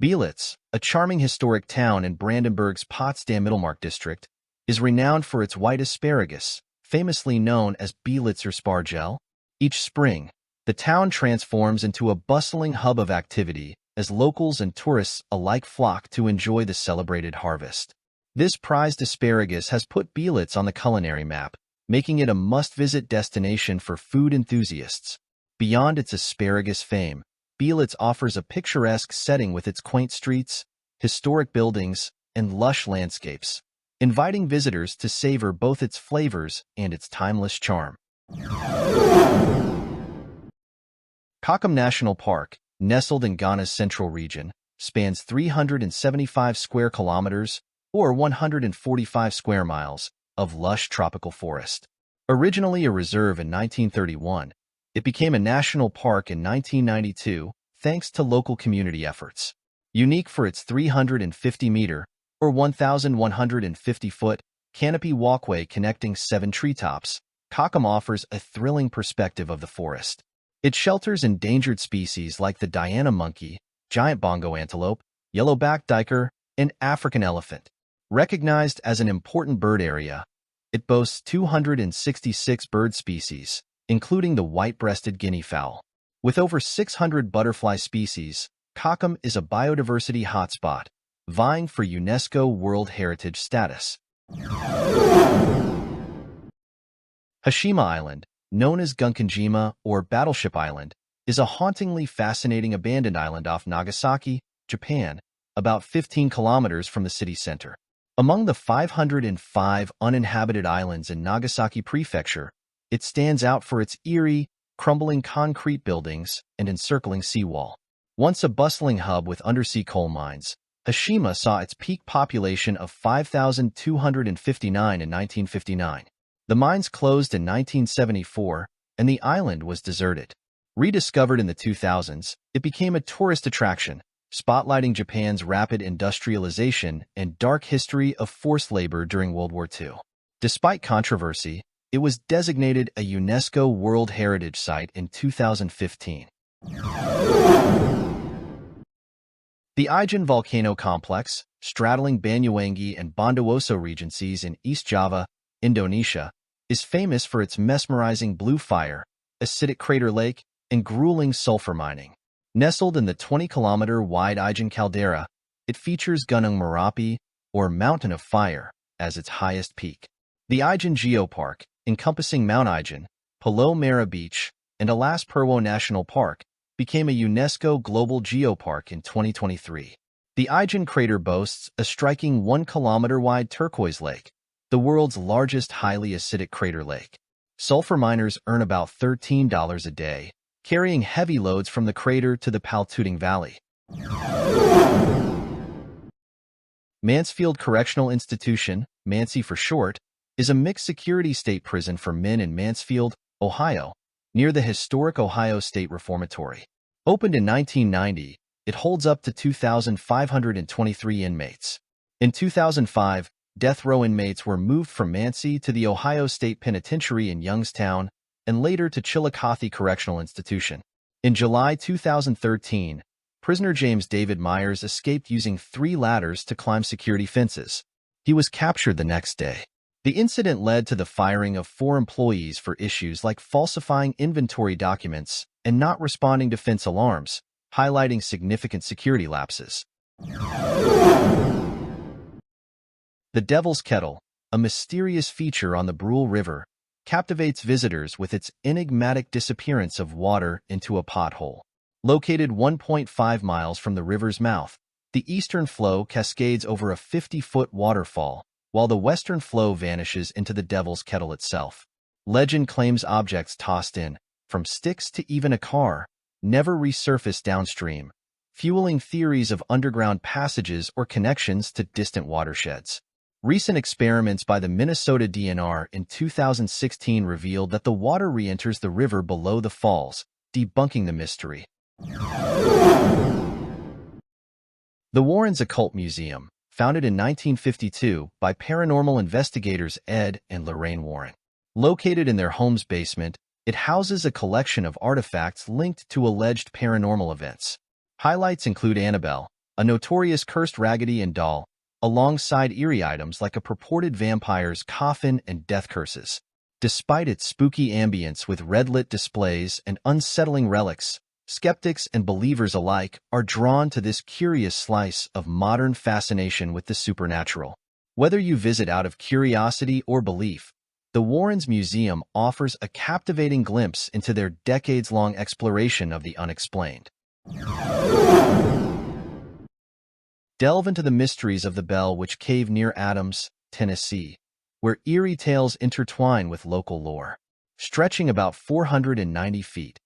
Belitz, a charming historic town in Brandenburg's Potsdam-Mittelmark district, is renowned for its white asparagus, famously known as Belitzer Spargel. Each spring, the town transforms into a bustling hub of activity as locals and tourists alike flock to enjoy the celebrated harvest. This prized asparagus has put Belitz on the culinary map, making it a must-visit destination for food enthusiasts. Beyond its asparagus fame, Belitz offers a picturesque setting with its quaint streets, historic buildings, and lush landscapes, inviting visitors to savor both its flavors and its timeless charm. Kakam National Park, nestled in Ghana's central region, spans 375 square kilometers, or 145 square miles, of lush tropical forest. Originally a reserve in 1931, it became a national park in 1992 thanks to local community efforts. Unique for its 350-meter, or 1,150-foot, canopy walkway connecting 7 treetops, Kakam offers a thrilling perspective of the forest. It shelters endangered species like the Diana monkey, giant bongo antelope, yellow-backed duiker, and African elephant. Recognized as an important bird area, it boasts 266 bird species, including the white-breasted guinea fowl. With over 600 butterfly species, Kakam is a biodiversity hotspot, vying for UNESCO World Heritage status. Hashima Island, known as Gunkanjima or Battleship Island, is a hauntingly fascinating abandoned island off Nagasaki, Japan, about 15 kilometers from the city center. Among the 505 uninhabited islands in Nagasaki Prefecture, it stands out for its eerie, crumbling concrete buildings and encircling seawall. Once a bustling hub with undersea coal mines, Hashima saw its peak population of 5,259 in 1959. The mines closed in 1974, and the island was deserted. Rediscovered in the 2000s, it became a tourist attraction, spotlighting Japan's rapid industrialization and dark history of forced labor during World War II. Despite controversy, it was designated a UNESCO World Heritage Site in 2015. The Ijen Volcano Complex, straddling Banyuwangi and Bondowoso regencies in East Java, Indonesia, is famous for its mesmerizing blue fire, acidic crater lake, and grueling sulfur mining. Nestled in the 20-kilometer-wide Ijen caldera, it features Gunung Merapi, or Mountain of Fire, as its highest peak. The Ijen Geopark, encompassing Mount Ijen, Pulau Merah Beach, and Alas Purwo National Park, became a UNESCO Global Geopark in 2023. The Ijen crater boasts a striking 1-kilometer-wide turquoise lake, the world's largest highly acidic crater lake. Sulfur miners earn about $13 a day, carrying heavy loads from the crater to the Paltuting Valley. Mansfield Correctional Institution, Mansi for short, is a mixed-security state prison for men in Mansfield, Ohio, near the historic Ohio State Reformatory. Opened in 1990, it holds up to 2,523 inmates. In 2005, death row inmates were moved from Mansi to the Ohio State Penitentiary in Youngstown, and later to Chillicothe Correctional Institution. In July 2013, prisoner James David Myers escaped using 3 ladders to climb security fences. He was captured the next day. The incident led to the firing of 4 employees for issues like falsifying inventory documents and not responding to fence alarms, highlighting significant security lapses. The Devil's Kettle, a mysterious feature on the Brule River, captivates visitors with its enigmatic disappearance of water into a pothole. Located 1.5 miles from the river's mouth, the eastern flow cascades over a 50-foot waterfall, while the western flow vanishes into the Devil's Kettle itself. Legend claims objects tossed in, from sticks to even a car, never resurface downstream, fueling theories of underground passages or connections to distant watersheds. Recent experiments by the Minnesota DNR in 2016 revealed that the water re-enters the river below the falls, debunking the mystery. The Warrens Occult Museum, founded in 1952 by paranormal investigators Ed and Lorraine Warren. Located in their home's basement, it houses a collection of artifacts linked to alleged paranormal events. Highlights include Annabelle, a notorious cursed Raggedy Ann doll, alongside eerie items like a purported vampire's coffin and death curses. Despite its spooky ambience with red-lit displays and unsettling relics, skeptics and believers alike are drawn to this curious slice of modern fascination with the supernatural. Whether you visit out of curiosity or belief, the Warrens Museum offers a captivating glimpse into their decades-long exploration of the unexplained. Delve into the mysteries of the Bell Witch Cave near Adams, Tennessee, where eerie tales intertwine with local lore. Stretching about 490 feet,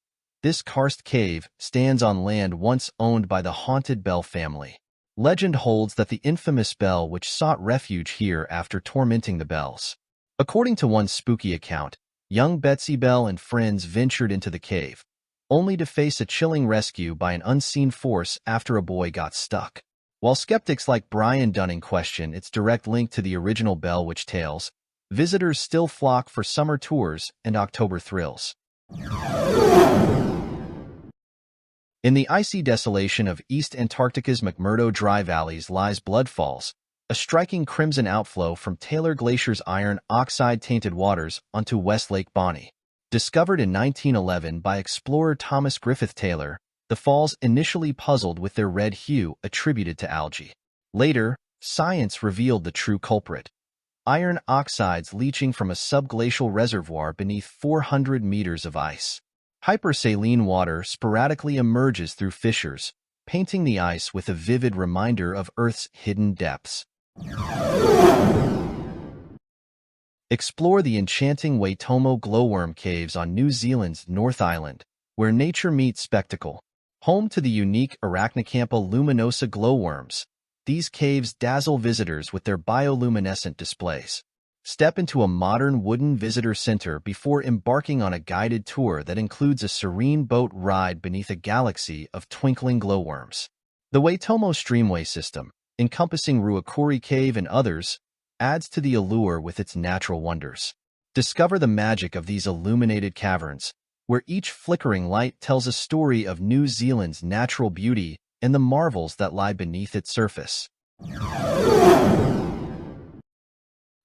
this karst cave stands on land once owned by the haunted Bell family. Legend holds that the infamous Bell Witch sought refuge here after tormenting the Bells. According to one spooky account, young Betsy Bell and friends ventured into the cave, only to face a chilling rescue by an unseen force after a boy got stuck. While skeptics like Brian Dunning question its direct link to the original Bell Witch tales, visitors still flock for summer tours and October thrills. In the icy desolation of East Antarctica's McMurdo Dry Valleys lies Blood Falls, a striking crimson outflow from Taylor Glacier's iron oxide-tainted waters onto West Lake Bonny. Discovered in 1911 by explorer Thomas Griffith Taylor, the falls initially puzzled with their red hue attributed to algae. Later, science revealed the true culprit: iron oxides leaching from a subglacial reservoir beneath 400 meters of ice. Hypersaline water sporadically emerges through fissures, painting the ice with a vivid reminder of Earth's hidden depths. Explore the enchanting Waitomo glowworm caves on New Zealand's North Island, where nature meets spectacle. Home to the unique Arachnocampa luminosa glowworms, these caves dazzle visitors with their bioluminescent displays. Step into a modern wooden visitor center before embarking on a guided tour that includes a serene boat ride beneath a galaxy of twinkling glowworms. The Waitomo Streamway system, encompassing Ruakuri Cave and others, adds to the allure with its natural wonders. Discover the magic of these illuminated caverns, where each flickering light tells a story of New Zealand's natural beauty and the marvels that lie beneath its surface.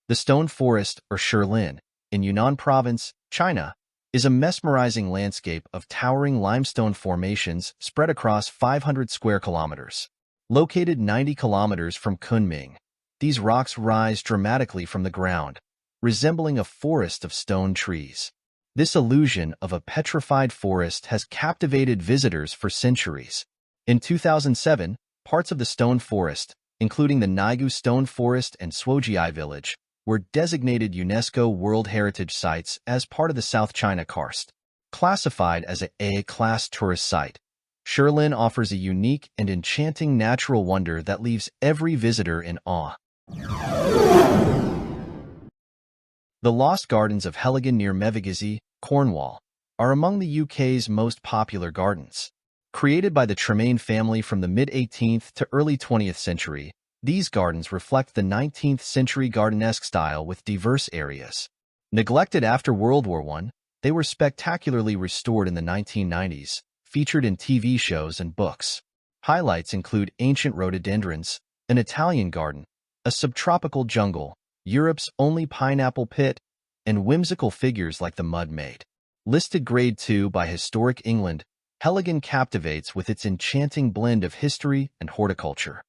The Stone Forest, or Shilin, in Yunnan Province, China, is a mesmerizing landscape of towering limestone formations spread across 500 square kilometers. Located 90 kilometers from Kunming, these rocks rise dramatically from the ground, resembling a forest of stone trees. This illusion of a petrified forest has captivated visitors for centuries. In 2007, parts of the stone forest, including the Naigu Stone Forest and Suojiai Village, were designated UNESCO World Heritage Sites as part of the South China Karst. Classified as a A-class tourist site, Shilin offers a unique and enchanting natural wonder that leaves every visitor in awe. The Lost Gardens of Heligan near Mevagissey, Cornwall, are among the UK's most popular gardens. Created by the Tremaine family from the mid-18th to early 20th century, these gardens reflect the 19th century gardenesque style with diverse areas. Neglected after World War I, they were spectacularly restored in the 1990s, featured in TV shows and books. Highlights include ancient rhododendrons, an Italian garden, a subtropical jungle, Europe's only pineapple pit, and whimsical figures like the Mud Maid. Listed Grade 2 by Historic England, Heligan captivates with its enchanting blend of history and horticulture.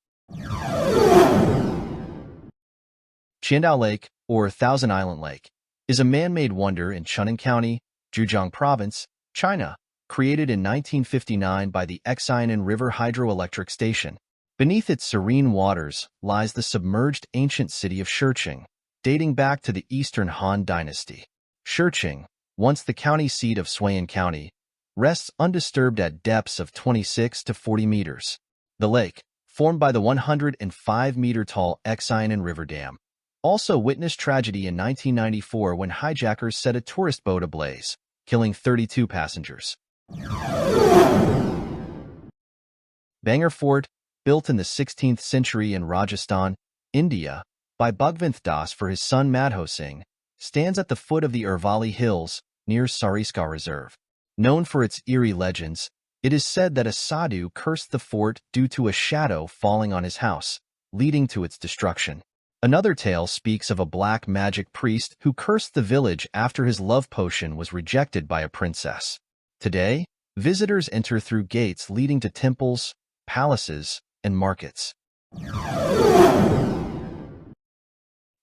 Qiandao Lake, or Thousand Island Lake, is a man-made wonder in Chunnan County, Zhejiang Province, China, created in 1959 by the Iceberg River Hydroelectric Station. Beneath its serene waters lies the submerged ancient city of Shirching, dating back to the Eastern Han Dynasty. Shirching, once the county seat of Swayan County, rests undisturbed at depths of 26 to 40 meters. The lake, formed by the 105-meter-tall Iceberg River Dam, also witnessed tragedy in 1994 when hijackers set a tourist boat ablaze, killing 32 passengers. Bangor Fort, built in the 16th century in Rajasthan, India, by Bhagwant Das for his son Madho Singh, stands at the foot of the Irvali Hills, near Sariska Reserve. Known for its eerie legends, it is said that a sadhu cursed the fort due to a shadow falling on his house, leading to its destruction. Another tale speaks of a black magic priest who cursed the village after his love potion was rejected by a princess. Today, visitors enter through gates leading to temples, palaces, and markets.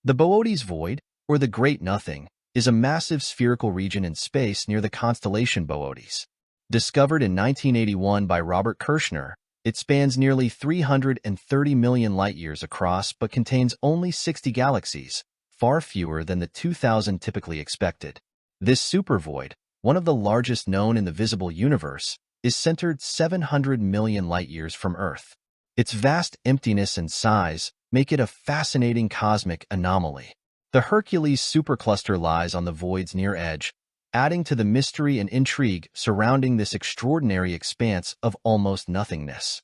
The Boötes Void, or the Great Nothing, is a massive spherical region in space near the constellation Boötes. Discovered in 1981 by Robert Kirshner, it spans nearly 330 million light-years across but contains only 60 galaxies, far fewer than the 2,000 typically expected. This supervoid, one of the largest known in the visible universe, is centered 700 million light-years from Earth. Its vast emptiness and size make it a fascinating cosmic anomaly. The Hercules supercluster lies on the void's near edge, adding to the mystery and intrigue surrounding this extraordinary expanse of almost nothingness.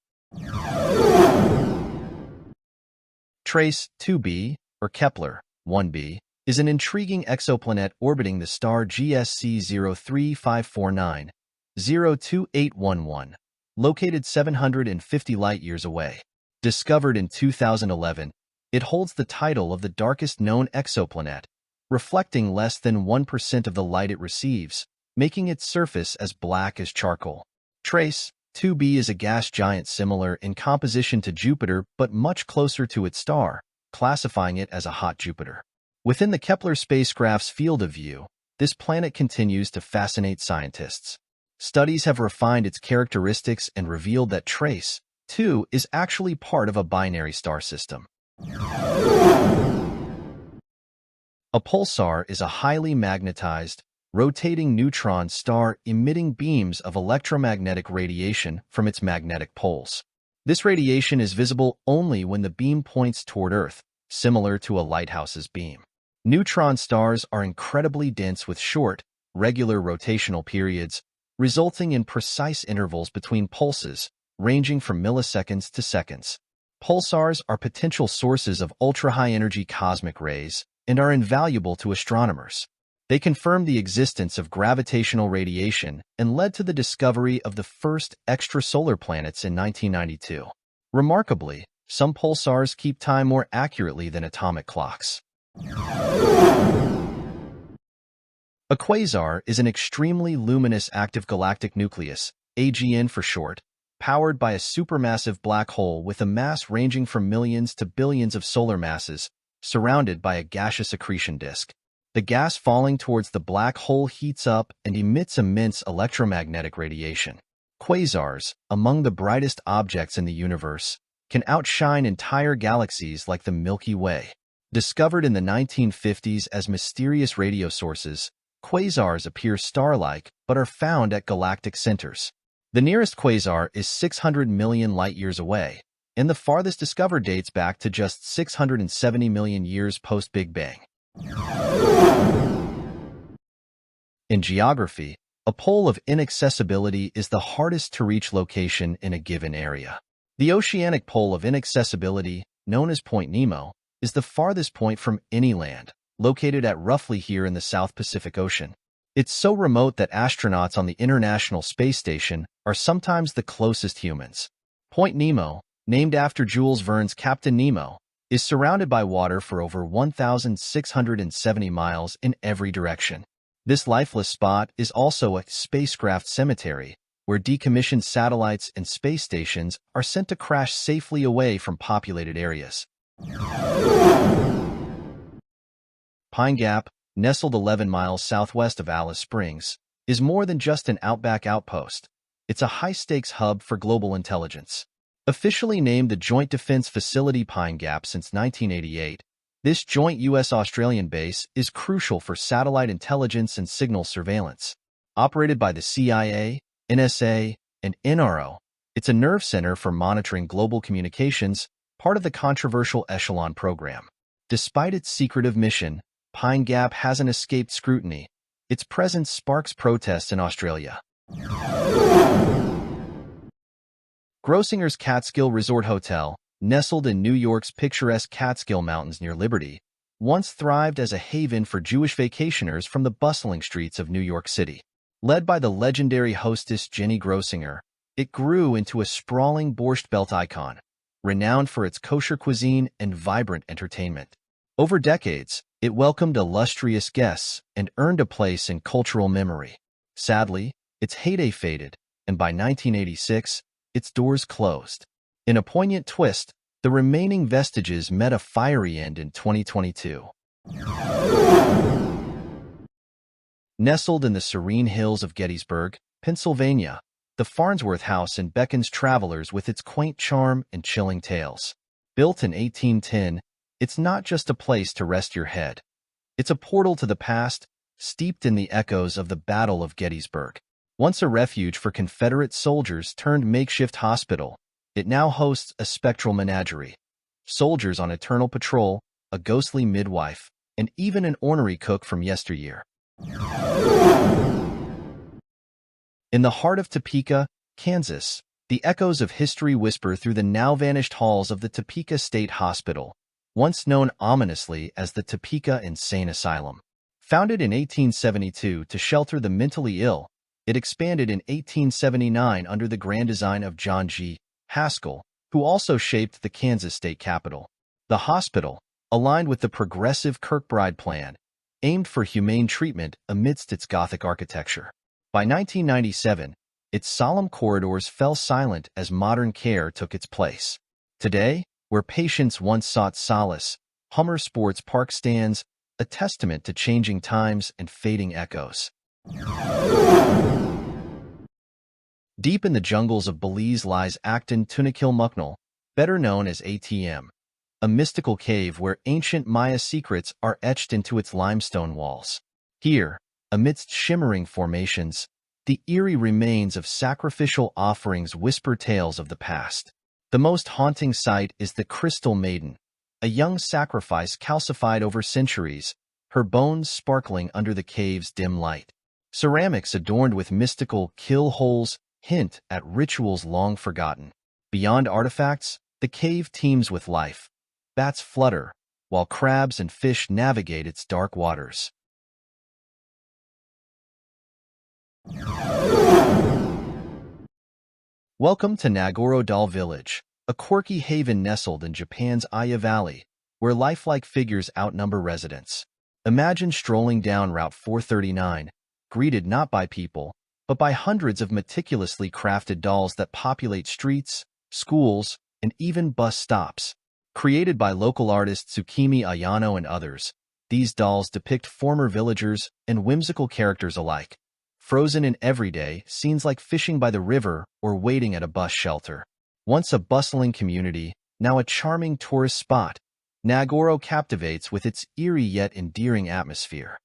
Trace 2b, or Kepler 1b, is an intriguing exoplanet orbiting the star GSC 03549 02811, located 750 light-years away. Discovered in 2011, it holds the title of the darkest known exoplanet, reflecting less than 1% of the light it receives, making its surface as black as charcoal. Trace 2b is a gas giant similar in composition to Jupiter but much closer to its star, classifying it as a hot Jupiter. Within the Kepler spacecraft's field of view, this planet continues to fascinate scientists. Studies have refined its characteristics and revealed that Trace 2 is actually part of a binary star system. A pulsar is a highly magnetized, rotating neutron star emitting beams of electromagnetic radiation from its magnetic poles. This radiation is visible only when the beam points toward Earth, similar to a lighthouse's beam. Neutron stars are incredibly dense with short, regular rotational periods, resulting in precise intervals between pulses, ranging from milliseconds to seconds. Pulsars are potential sources of ultra-high-energy cosmic rays and are invaluable to astronomers. They confirmed the existence of gravitational radiation and led to the discovery of the first extrasolar planets in 1992. Remarkably, some pulsars keep time more accurately than atomic clocks. A quasar is an extremely luminous active galactic nucleus, AGN for short, powered by a supermassive black hole with a mass ranging from millions to billions of solar masses, surrounded by a gaseous accretion disk. The gas falling towards the black hole heats up and emits immense electromagnetic radiation. Quasars, among the brightest objects in the universe, can outshine entire galaxies like the Milky Way. Discovered in the 1950s as mysterious radio sources, quasars appear star-like but are found at galactic centers. The nearest quasar is 600 million light-years away, and the farthest discovered dates back to just 670 million years post-Big Bang. In geography, a pole of inaccessibility is the hardest to reach location in a given area. The oceanic pole of inaccessibility, known as Point Nemo, is the farthest point from any land, located at roughly here in the South Pacific Ocean. It's so remote that astronauts on the International Space Station are sometimes the closest humans. Point Nemo, named after Jules Verne's Captain Nemo, is surrounded by water for over 1,670 miles in every direction. This lifeless spot is also a spacecraft cemetery, where decommissioned satellites and space stations are sent to crash safely away from populated areas. Pine Gap, nestled 11 miles southwest of Alice Springs, is more than just an outback outpost. It's a high-stakes hub for global intelligence. Officially named the Joint Defense Facility Pine Gap since 1988, this joint U.S.-Australian base is crucial for satellite intelligence and signal surveillance. Operated by the CIA, NSA, and NRO, it's a nerve center for monitoring global communications, part of the controversial Echelon program. Despite its secretive mission, Pine Gap hasn't escaped scrutiny. Its presence sparks protests in Australia. Grossinger's Catskill Resort Hotel, nestled in New York's picturesque Catskill Mountains near Liberty, once thrived as a haven for Jewish vacationers from the bustling streets of New York City. Led by the legendary hostess Jenny Grossinger, it grew into a sprawling Borscht Belt icon, renowned for its kosher cuisine and vibrant entertainment. Over decades, it welcomed illustrious guests and earned a place in cultural memory. Sadly, its heyday faded, and by 1986, its doors closed. In a poignant twist, the remaining vestiges met a fiery end in 2022. Nestled in the serene hills of Gettysburg, Pennsylvania, the Farnsworth House beckons travelers with its quaint charm and chilling tales. Built in 1810, it's not just a place to rest your head. It's a portal to the past, steeped in the echoes of the Battle of Gettysburg. Once a refuge for Confederate soldiers turned makeshift hospital, it now hosts a spectral menagerie. Soldiers on eternal patrol, a ghostly midwife, and even an ornery cook from yesteryear. In the heart of Topeka, Kansas, the echoes of history whisper through the now-vanished halls of the Topeka State Hospital, once known ominously as the Topeka Insane Asylum. Founded in 1872 to shelter the mentally ill, it expanded in 1879 under the grand design of John G. Haskell, who also shaped the Kansas state capitol. The hospital, aligned with the progressive Kirkbride plan, aimed for humane treatment amidst its Gothic architecture. By 1997, its solemn corridors fell silent as modern care took its place. Today, where patients once sought solace, Hummer Sports Park stands, a testament to changing times and fading echoes. Deep in the jungles of Belize lies Acton Tunakil better known as ATM, a mystical cave where ancient Maya secrets are etched into its limestone walls. Here, amidst shimmering formations, the eerie remains of sacrificial offerings whisper tales of the past. The most haunting sight is the Crystal Maiden, a young sacrifice calcified over centuries, her bones sparkling under the cave's dim light. Ceramics adorned with mystical kill holes hint at rituals long forgotten. Beyond artifacts, the cave teems with life. Bats flutter, while crabs and fish navigate its dark waters. Welcome to Nagoro-Dal Village, a quirky haven nestled in Japan's Aya Valley, where lifelike figures outnumber residents. Imagine strolling down Route 439, greeted not by people, but by hundreds of meticulously crafted dolls that populate streets, schools, and even bus stops. Created by local artist Tsukimi Ayano and others, these dolls depict former villagers and whimsical characters alike, frozen in everyday scenes like fishing by the river or waiting at a bus shelter. Once a bustling community, now a charming tourist spot, Nagoro captivates with its eerie yet endearing atmosphere.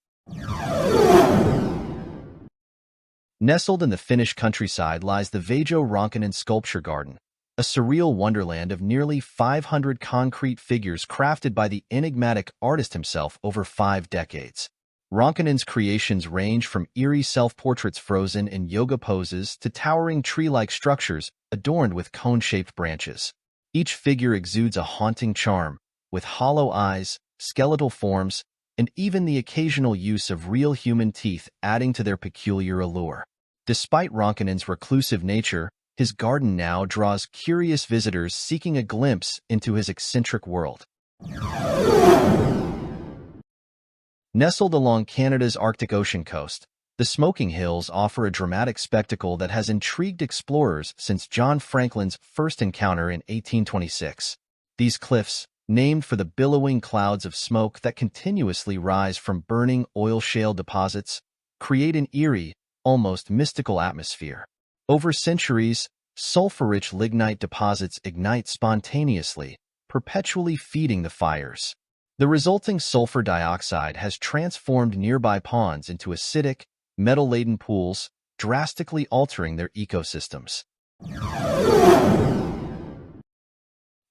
Nestled in the Finnish countryside lies the Veijo Ronkainen Sculpture Garden, a surreal wonderland of nearly 500 concrete figures crafted by the enigmatic artist himself over 5 decades. Ronkainen's creations range from eerie self-portraits frozen in yoga poses to towering tree-like structures adorned with cone-shaped branches. Each figure exudes a haunting charm, with hollow eyes, skeletal forms, and even the occasional use of real human teeth adding to their peculiar allure. Despite Ronkainen's reclusive nature, his garden now draws curious visitors seeking a glimpse into his eccentric world. Nestled along Canada's Arctic Ocean coast, the Smoking Hills offer a dramatic spectacle that has intrigued explorers since John Franklin's first encounter in 1826. These cliffs, named for the billowing clouds of smoke that continuously rise from burning oil shale deposits, create an eerie, almost mystical atmosphere. Over centuries, sulfur-rich lignite deposits ignite spontaneously, perpetually feeding the fires. The resulting sulfur dioxide has transformed nearby ponds into acidic, metal-laden pools, drastically altering their ecosystems.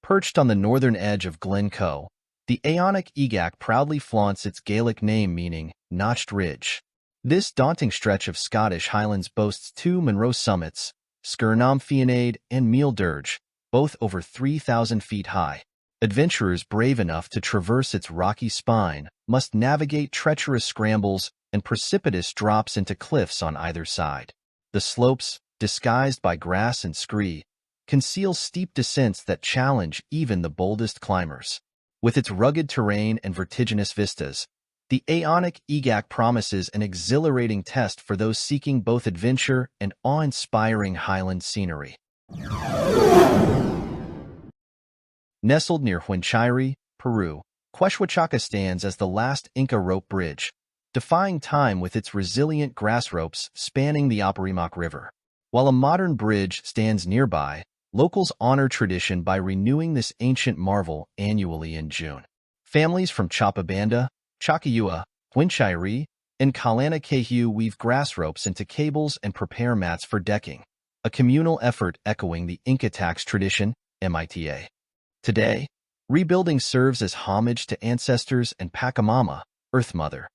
Perched on the northern edge of Glencoe, the Aonic Egak proudly flaunts its Gaelic name meaning Notched Ridge. This daunting stretch of Scottish Highlands boasts two Munro summits, Skernam Fianade and Meal Dirge, both over 3,000 feet high. Adventurers brave enough to traverse its rocky spine must navigate treacherous scrambles and precipitous drops into cliffs on either side. The slopes, disguised by grass and scree, conceal steep descents that challenge even the boldest climbers. With its rugged terrain and vertiginous vistas, the Aonic Egak promises an exhilarating test for those seeking both adventure and awe-inspiring highland scenery. Nestled near Huanchaire, Peru, Quechua stands as the last Inca rope bridge, defying time with its resilient grass ropes spanning the Apurimac River. While a modern bridge stands nearby, locals honor tradition by renewing this ancient marvel annually in June. Families from Chapabanda, Chacayua, Huanchaire, and Kalana-Kehiu weave grass ropes into cables and prepare mats for decking, a communal effort echoing the Inca tax tradition, MITA. Today, rebuilding serves as homage to ancestors and Pachamama, Earth Mother.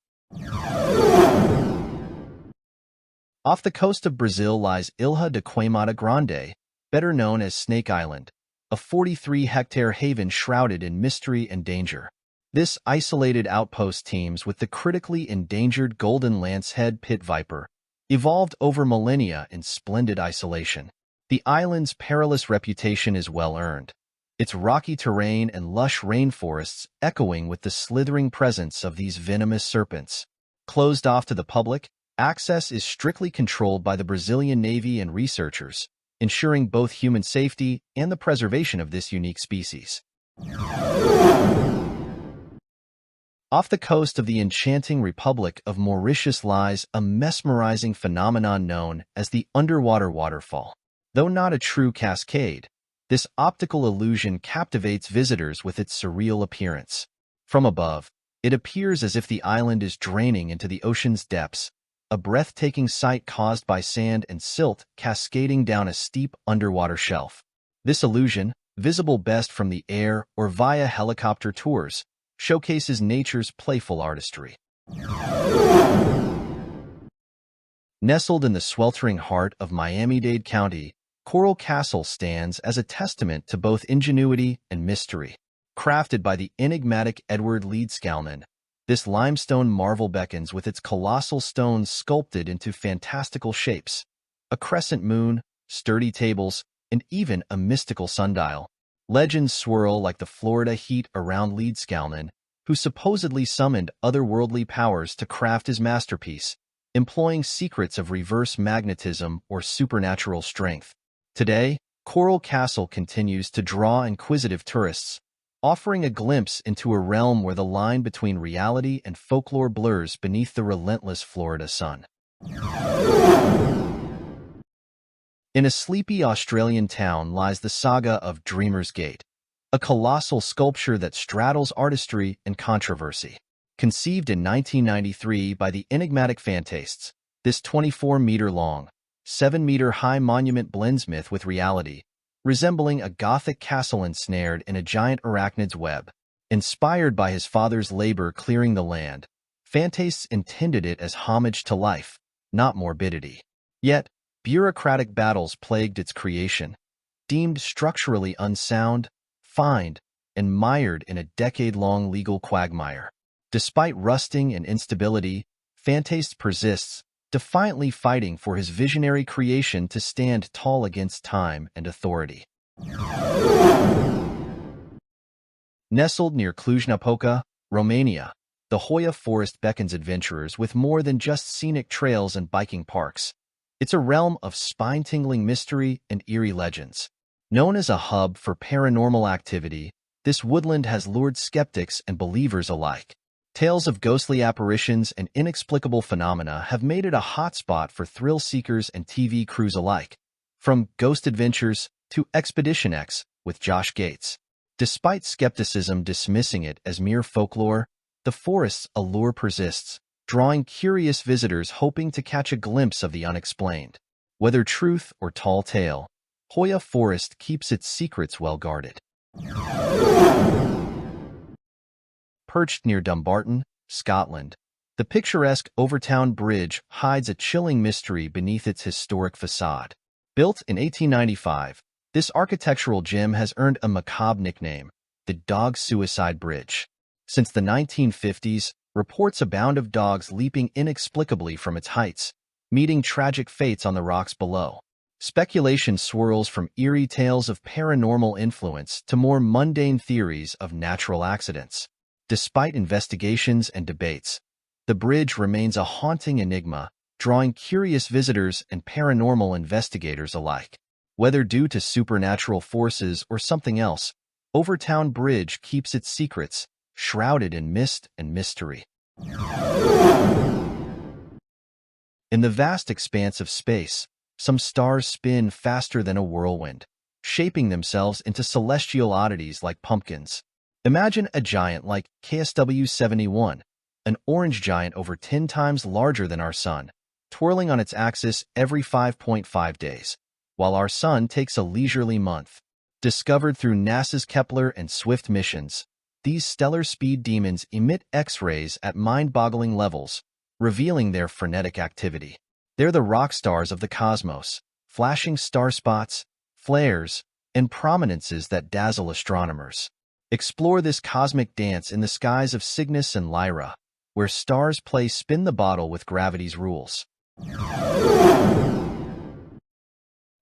Off the coast of Brazil lies Ilha de Queimada Grande, better known as Snake Island, a 43-hectare haven shrouded in mystery and danger. This isolated outpost teems with the critically endangered golden lancehead pit viper, evolved over millennia in splendid isolation. The island's perilous reputation is well-earned, its rocky terrain and lush rainforests echoing with the slithering presence of these venomous serpents. Closed off to the public, access is strictly controlled by the Brazilian Navy and researchers, ensuring both human safety and the preservation of this unique species. Off the coast of the enchanting Republic of Mauritius lies a mesmerizing phenomenon known as the underwater waterfall. Though not a true cascade, this optical illusion captivates visitors with its surreal appearance. From above, it appears as if the island is draining into the ocean's depths, a breathtaking sight caused by sand and silt cascading down a steep underwater shelf. This illusion, visible best from the air or via helicopter tours, showcases nature's playful artistry. Nestled in the sweltering heart of Miami-Dade County, Coral Castle stands as a testament to both ingenuity and mystery. Crafted by the enigmatic Edward Leedskalnin, this limestone marvel beckons with its colossal stones sculpted into fantastical shapes, a crescent moon, sturdy tables, and even a mystical sundial. Legends swirl like the Florida heat around Leedskalnin, who supposedly summoned otherworldly powers to craft his masterpiece, employing secrets of reverse magnetism or supernatural strength. Today, Coral Castle continues to draw inquisitive tourists, offering a glimpse into a realm where the line between reality and folklore blurs beneath the relentless Florida sun. In a sleepy Australian town lies the saga of Dreamer's Gate, a colossal sculpture that straddles artistry and controversy. Conceived in 1993 by the enigmatic Fantastes, this 24-meter-long, 7-meter-high monument blends myth with reality, resembling a Gothic castle ensnared in a giant arachnid's web. Inspired by his father's labor clearing the land, Fantastes intended it as homage to life, not morbidity. Yet, bureaucratic battles plagued its creation, deemed structurally unsound, fined, and mired in a decade-long legal quagmire. Despite rusting and instability, Fantastes persists, defiantly fighting for his visionary creation to stand tall against time and authority. Nestled near Cluj-Napoca, Romania, the Hoya Forest beckons adventurers with more than just scenic trails and biking parks. It's a realm of spine-tingling mystery and eerie legends. Known as a hub for paranormal activity, this woodland has lured skeptics and believers alike. Tales of ghostly apparitions and inexplicable phenomena have made it a hotspot for thrill seekers and TV crews alike, from Ghost Adventures to Expedition X with Josh Gates. Despite skepticism dismissing it as mere folklore, the forest's allure persists, drawing curious visitors hoping to catch a glimpse of the unexplained. Whether truth or tall tale, Hoya Forest keeps its secrets well guarded. Perched near Dumbarton, Scotland, the picturesque Overtown Bridge hides a chilling mystery beneath its historic facade. Built in 1895, this architectural gem has earned a macabre nickname, the Dog Suicide Bridge. Since the 1950s, reports abound of dogs leaping inexplicably from its heights, meeting tragic fates on the rocks below. Speculation swirls from eerie tales of paranormal influence to more mundane theories of natural accidents. Despite investigations and debates, the bridge remains a haunting enigma, drawing curious visitors and paranormal investigators alike. Whether due to supernatural forces or something else, Overtown Bridge keeps its secrets, shrouded in mist and mystery. In the vast expanse of space, some stars spin faster than a whirlwind, shaping themselves into celestial oddities like pumpkins. Imagine a giant like KSW 71, an orange giant over 10 times larger than our Sun, twirling on its axis every 5.5 days, while our Sun takes a leisurely month. Discovered through NASA's Kepler and Swift missions, these stellar speed demons emit X-rays at mind-boggling levels, revealing their frenetic activity. They're the rock stars of the cosmos, flashing star spots, flares, and prominences that dazzle astronomers. Explore this cosmic dance in the skies of Cygnus and Lyra, where stars play spin the bottle with gravity's rules.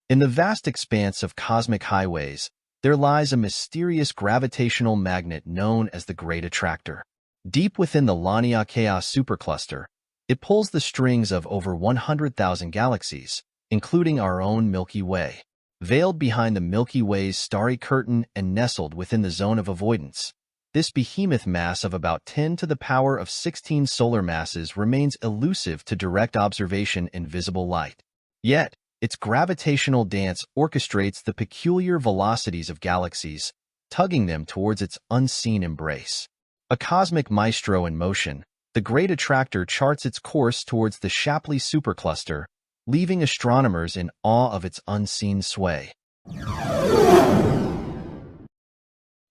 In the vast expanse of cosmic highways, there lies a mysterious gravitational magnet known as the Great Attractor. Deep within the Laniakea supercluster, it pulls the strings of over 100,000 galaxies, including our own Milky Way. Veiled behind the Milky Way's starry curtain and nestled within the zone of avoidance, this behemoth mass of about 10 to the power of 16 solar masses remains elusive to direct observation in visible light. Yet, its gravitational dance orchestrates the peculiar velocities of galaxies, tugging them towards its unseen embrace. A cosmic maestro in motion, the Great Attractor charts its course towards the Shapley supercluster, leaving astronomers in awe of its unseen sway.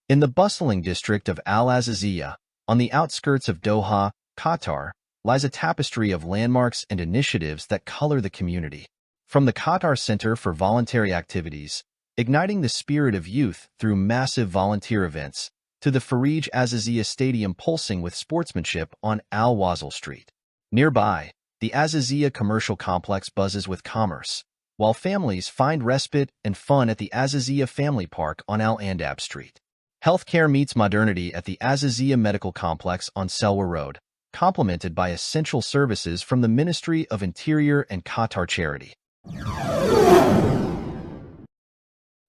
In the bustling district of Al-Aziziyah, on the outskirts of Doha, Qatar, lies a tapestry of landmarks and initiatives that color the community. From the Qatar Center for Voluntary Activities, igniting the spirit of youth through massive volunteer events, to the Farij Aziziyah Stadium pulsing with sportsmanship on Al-Wazl Street. Nearby, the Aziziyah commercial complex buzzes with commerce, while families find respite and fun at the Aziziyah Family Park on Al-Andab Street. Healthcare meets modernity at the Aziziyah Medical Complex on Selwa Road, complemented by essential services from the Ministry of Interior and Qatar Charity.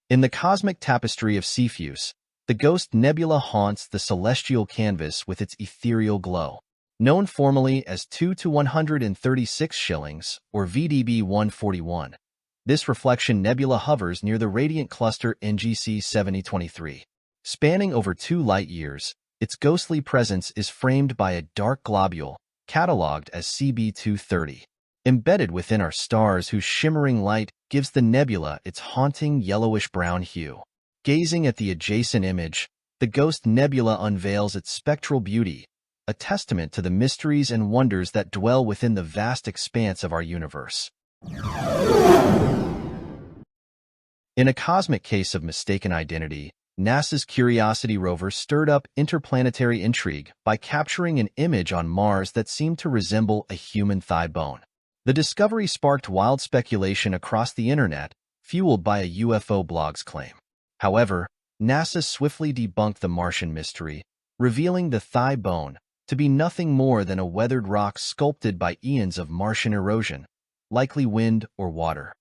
In the cosmic tapestry of Cepheus, the Ghost Nebula haunts the celestial canvas with its ethereal glow. Known formally as 2 to 136 shillings, or VDB 141, this reflection nebula hovers near the radiant cluster NGC 7023. Spanning over 2 light-years, its ghostly presence is framed by a dark globule, catalogued as CB230. Embedded within are stars whose shimmering light gives the nebula its haunting yellowish-brown hue. Gazing at the adjacent image, the Ghost Nebula unveils its spectral beauty, a testament to the mysteries and wonders that dwell within the vast expanse of our universe. In a cosmic case of mistaken identity, NASA's Curiosity rover stirred up interplanetary intrigue by capturing an image on Mars that seemed to resemble a human thigh bone. The discovery sparked wild speculation across the internet, fueled by a UFO blog's claim. However, NASA swiftly debunked the Martian mystery, revealing the thigh bone to be nothing more than a weathered rock sculpted by eons of Martian erosion, likely wind or water.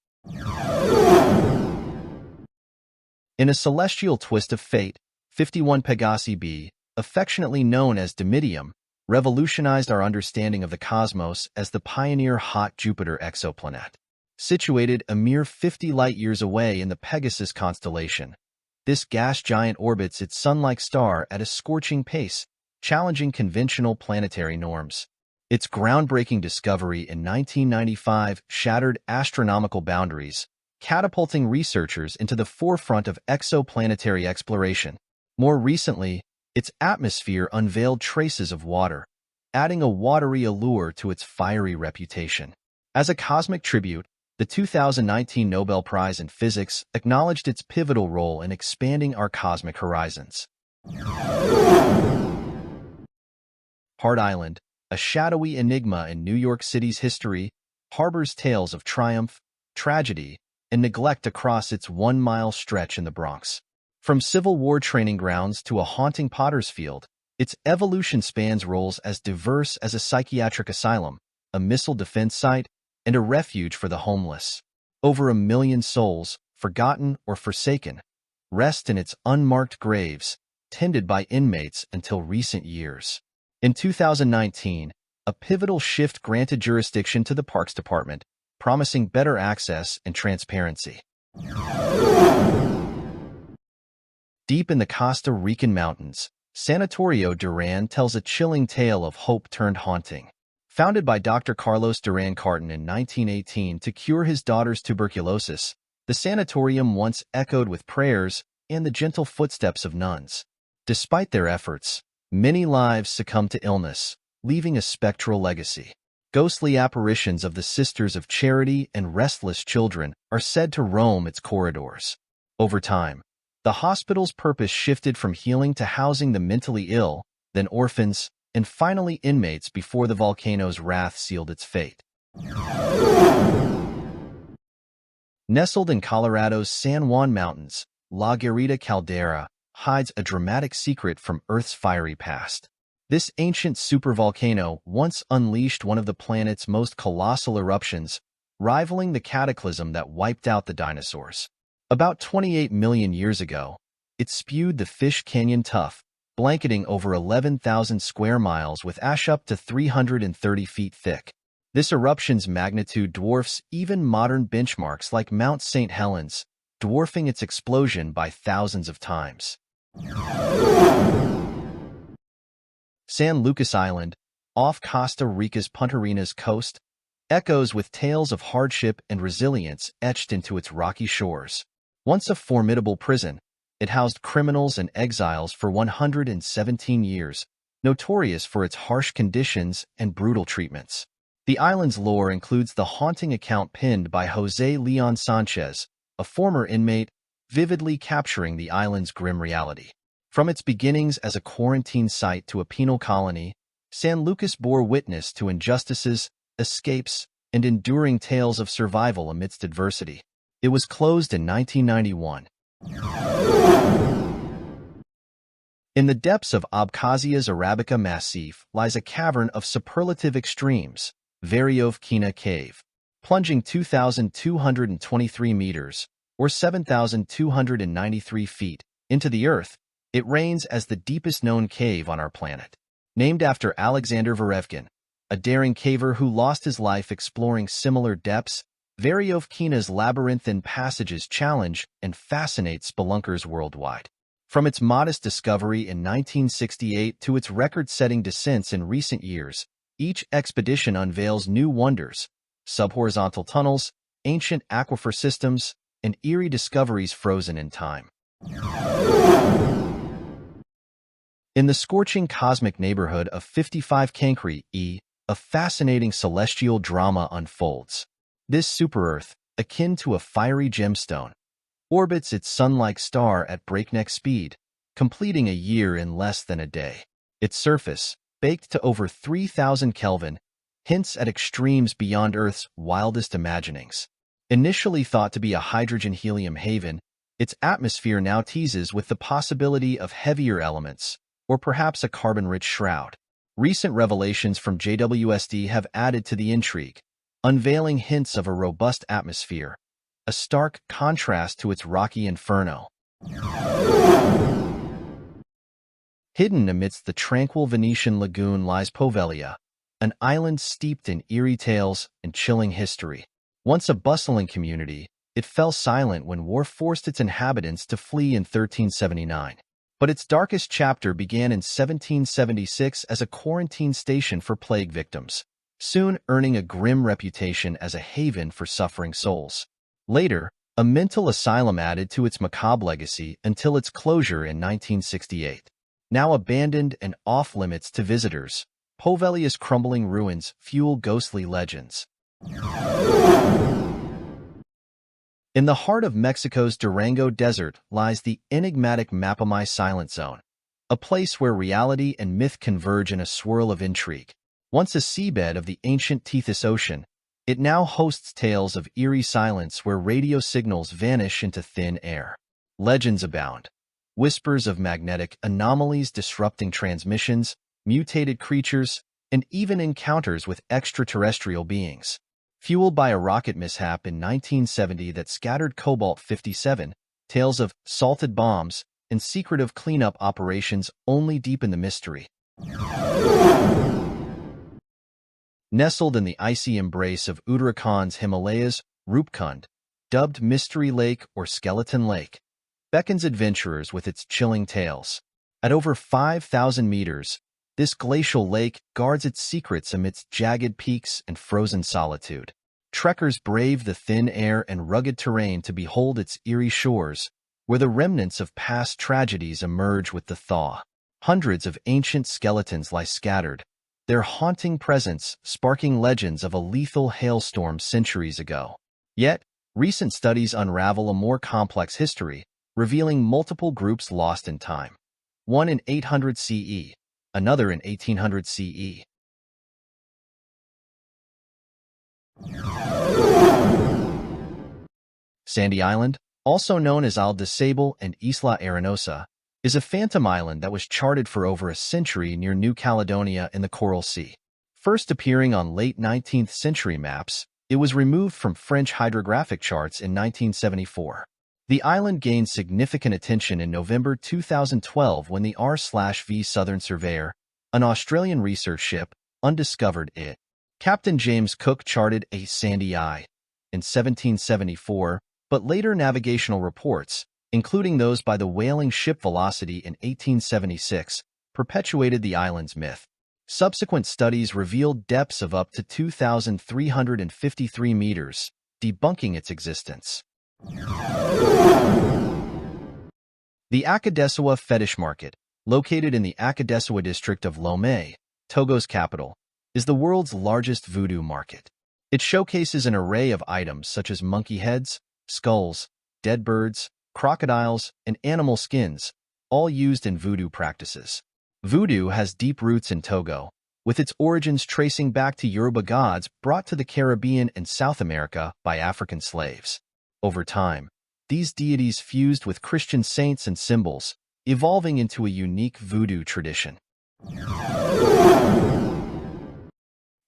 In a celestial twist of fate, 51 Pegasi b, affectionately known as Dimidium, revolutionized our understanding of the cosmos as the pioneer hot Jupiter exoplanet. Situated a mere 50 light-years away in the Pegasus constellation, this gas giant orbits its sun-like star at a scorching pace, challenging conventional planetary norms. Its groundbreaking discovery in 1995 shattered astronomical boundaries, catapulting researchers into the forefront of exoplanetary exploration. More recently, its atmosphere unveiled traces of water, adding a watery allure to its fiery reputation. As a cosmic tribute, the 2019 Nobel Prize in Physics acknowledged its pivotal role in expanding our cosmic horizons. Hart Island, a shadowy enigma in New York City's history, harbors tales of triumph, tragedy, and neglect across its 1-mile stretch in the Bronx. From Civil War training grounds to a haunting potter's field, its evolution spans roles as diverse as a psychiatric asylum, a missile defense site, and a refuge for the homeless. Over 1 million souls, forgotten or forsaken, rest in its unmarked graves, tended by inmates until recent years. In 2019, a pivotal shift granted jurisdiction to the Parks Department, promising better access and transparency. Deep in the Costa Rican mountains, Sanatorio Duran tells a chilling tale of hope turned haunting. Founded by Dr. Carlos Duran Carton in 1918 to cure his daughter's tuberculosis, the sanatorium once echoed with prayers and the gentle footsteps of nuns. Despite their efforts, many lives succumbed to illness, leaving a spectral legacy. Ghostly apparitions of the Sisters of Charity and restless children are said to roam its corridors. Over time, the hospital's purpose shifted from healing to housing the mentally ill, then orphans, and finally inmates before the volcano's wrath sealed its fate. Nestled in Colorado's San Juan Mountains, La Guarida Caldera hides a dramatic secret from Earth's fiery past. This ancient supervolcano once unleashed one of the planet's most colossal eruptions, rivaling the cataclysm that wiped out the dinosaurs. About 28 million years ago, it spewed the Fish Canyon Tuff, blanketing over 11,000 square miles with ash up to 330 feet thick. This eruption's magnitude dwarfs even modern benchmarks like Mount St. Helens, dwarfing its explosion by thousands of times. San Lucas Island, off Costa Rica's Punta Arenas coast, echoes with tales of hardship and resilience etched into its rocky shores. Once a formidable prison, it housed criminals and exiles for 117 years, notorious for its harsh conditions and brutal treatments. The island's lore includes the haunting account penned by Jose Leon Sanchez, a former inmate, vividly capturing the island's grim reality. From its beginnings as a quarantine site to a penal colony, San Lucas bore witness to injustices, escapes, and enduring tales of survival amidst adversity. It was closed in 1991. In the depths of Abkhazia's Arabica Massif lies a cavern of superlative extremes, Veryovkina Cave. Plunging 2,223 meters, or 7,293 feet, into the earth, it reigns as the deepest known cave on our planet. Named after Alexander Verevkin, a daring caver who lost his life exploring similar depths, Veryovkina's labyrinthine passages challenge and fascinate spelunkers worldwide. From its modest discovery in 1968 to its record-setting descents in recent years, each expedition unveils new wonders, subhorizontal tunnels, ancient aquifer systems, and eerie discoveries frozen in time. In the scorching cosmic neighborhood of 55 Cancri E, a fascinating celestial drama unfolds. This super-Earth, akin to a fiery gemstone, orbits its sun-like star at breakneck speed, completing a year in less than a day. Its surface, baked to over 3,000 Kelvin, hints at extremes beyond Earth's wildest imaginings. Initially thought to be a hydrogen-helium haven, its atmosphere now teases with the possibility of heavier elements, or perhaps a carbon-rich shroud. Recent revelations from JWST have added to the intrigue, unveiling hints of a robust atmosphere, a stark contrast to its rocky inferno. Hidden amidst the tranquil Venetian lagoon lies Poveglia, an island steeped in eerie tales and chilling history. Once a bustling community, it fell silent when war forced its inhabitants to flee in 1379. But its darkest chapter began in 1776 as a quarantine station for plague victims, soon earning a grim reputation as a haven for suffering souls. Later, a mental asylum added to its macabre legacy until its closure in 1968. Now abandoned and off-limits to visitors, Poveglia's crumbling ruins fuel ghostly legends. In the heart of Mexico's Durango Desert lies the enigmatic Mapamay Silent Zone, a place where reality and myth converge in a swirl of intrigue. Once a seabed of the ancient Tethys Ocean, it now hosts tales of eerie silence where radio signals vanish into thin air. Legends abound. Whispers of magnetic anomalies disrupting transmissions, mutated creatures, and even encounters with extraterrestrial beings. Fueled by a rocket mishap in 1970 that scattered Cobalt-57, tales of salted bombs and secretive cleanup operations only deepen the mystery. Nestled in the icy embrace of Uttarakhand's Himalayas, Rupkund, dubbed Mystery Lake or Skeleton Lake, beckons adventurers with its chilling tales. At over 5,000 meters, this glacial lake guards its secrets amidst jagged peaks and frozen solitude. Trekkers brave the thin air and rugged terrain to behold its eerie shores, where the remnants of past tragedies emerge with the thaw. Hundreds of ancient skeletons lie scattered, their haunting presence sparking legends of a lethal hailstorm centuries ago. Yet, recent studies unravel a more complex history, revealing multiple groups lost in time. One in 800 CE, another in 1800 CE. Sandy Island, also known as Isle de Sable and Isla Arenosa, is a phantom island that was charted for over a century near New Caledonia in the Coral Sea. First appearing on late 19th century maps, it was removed from French hydrographic charts in 1974. The island gained significant attention in November 2012 when the R/V Southern Surveyor, an Australian research ship, undiscovered it. Captain James Cook charted a sandy eye in 1774, but later navigational reports, including those by the whaling ship Velocity in 1876, perpetuated the island's myth. Subsequent studies revealed depths of up to 2,353 meters, debunking its existence. The Akadesua Fetish Market, located in the Akadesua district of Lomé, Togo's capital, is the world's largest voodoo market. It showcases an array of items such as monkey heads, skulls, dead birds, crocodiles, and animal skins, all used in voodoo practices. Voodoo has deep roots in Togo, with its origins tracing back to Yoruba gods brought to the Caribbean and South America by African slaves. Over time, these deities fused with Christian saints and symbols, evolving into a unique voodoo tradition.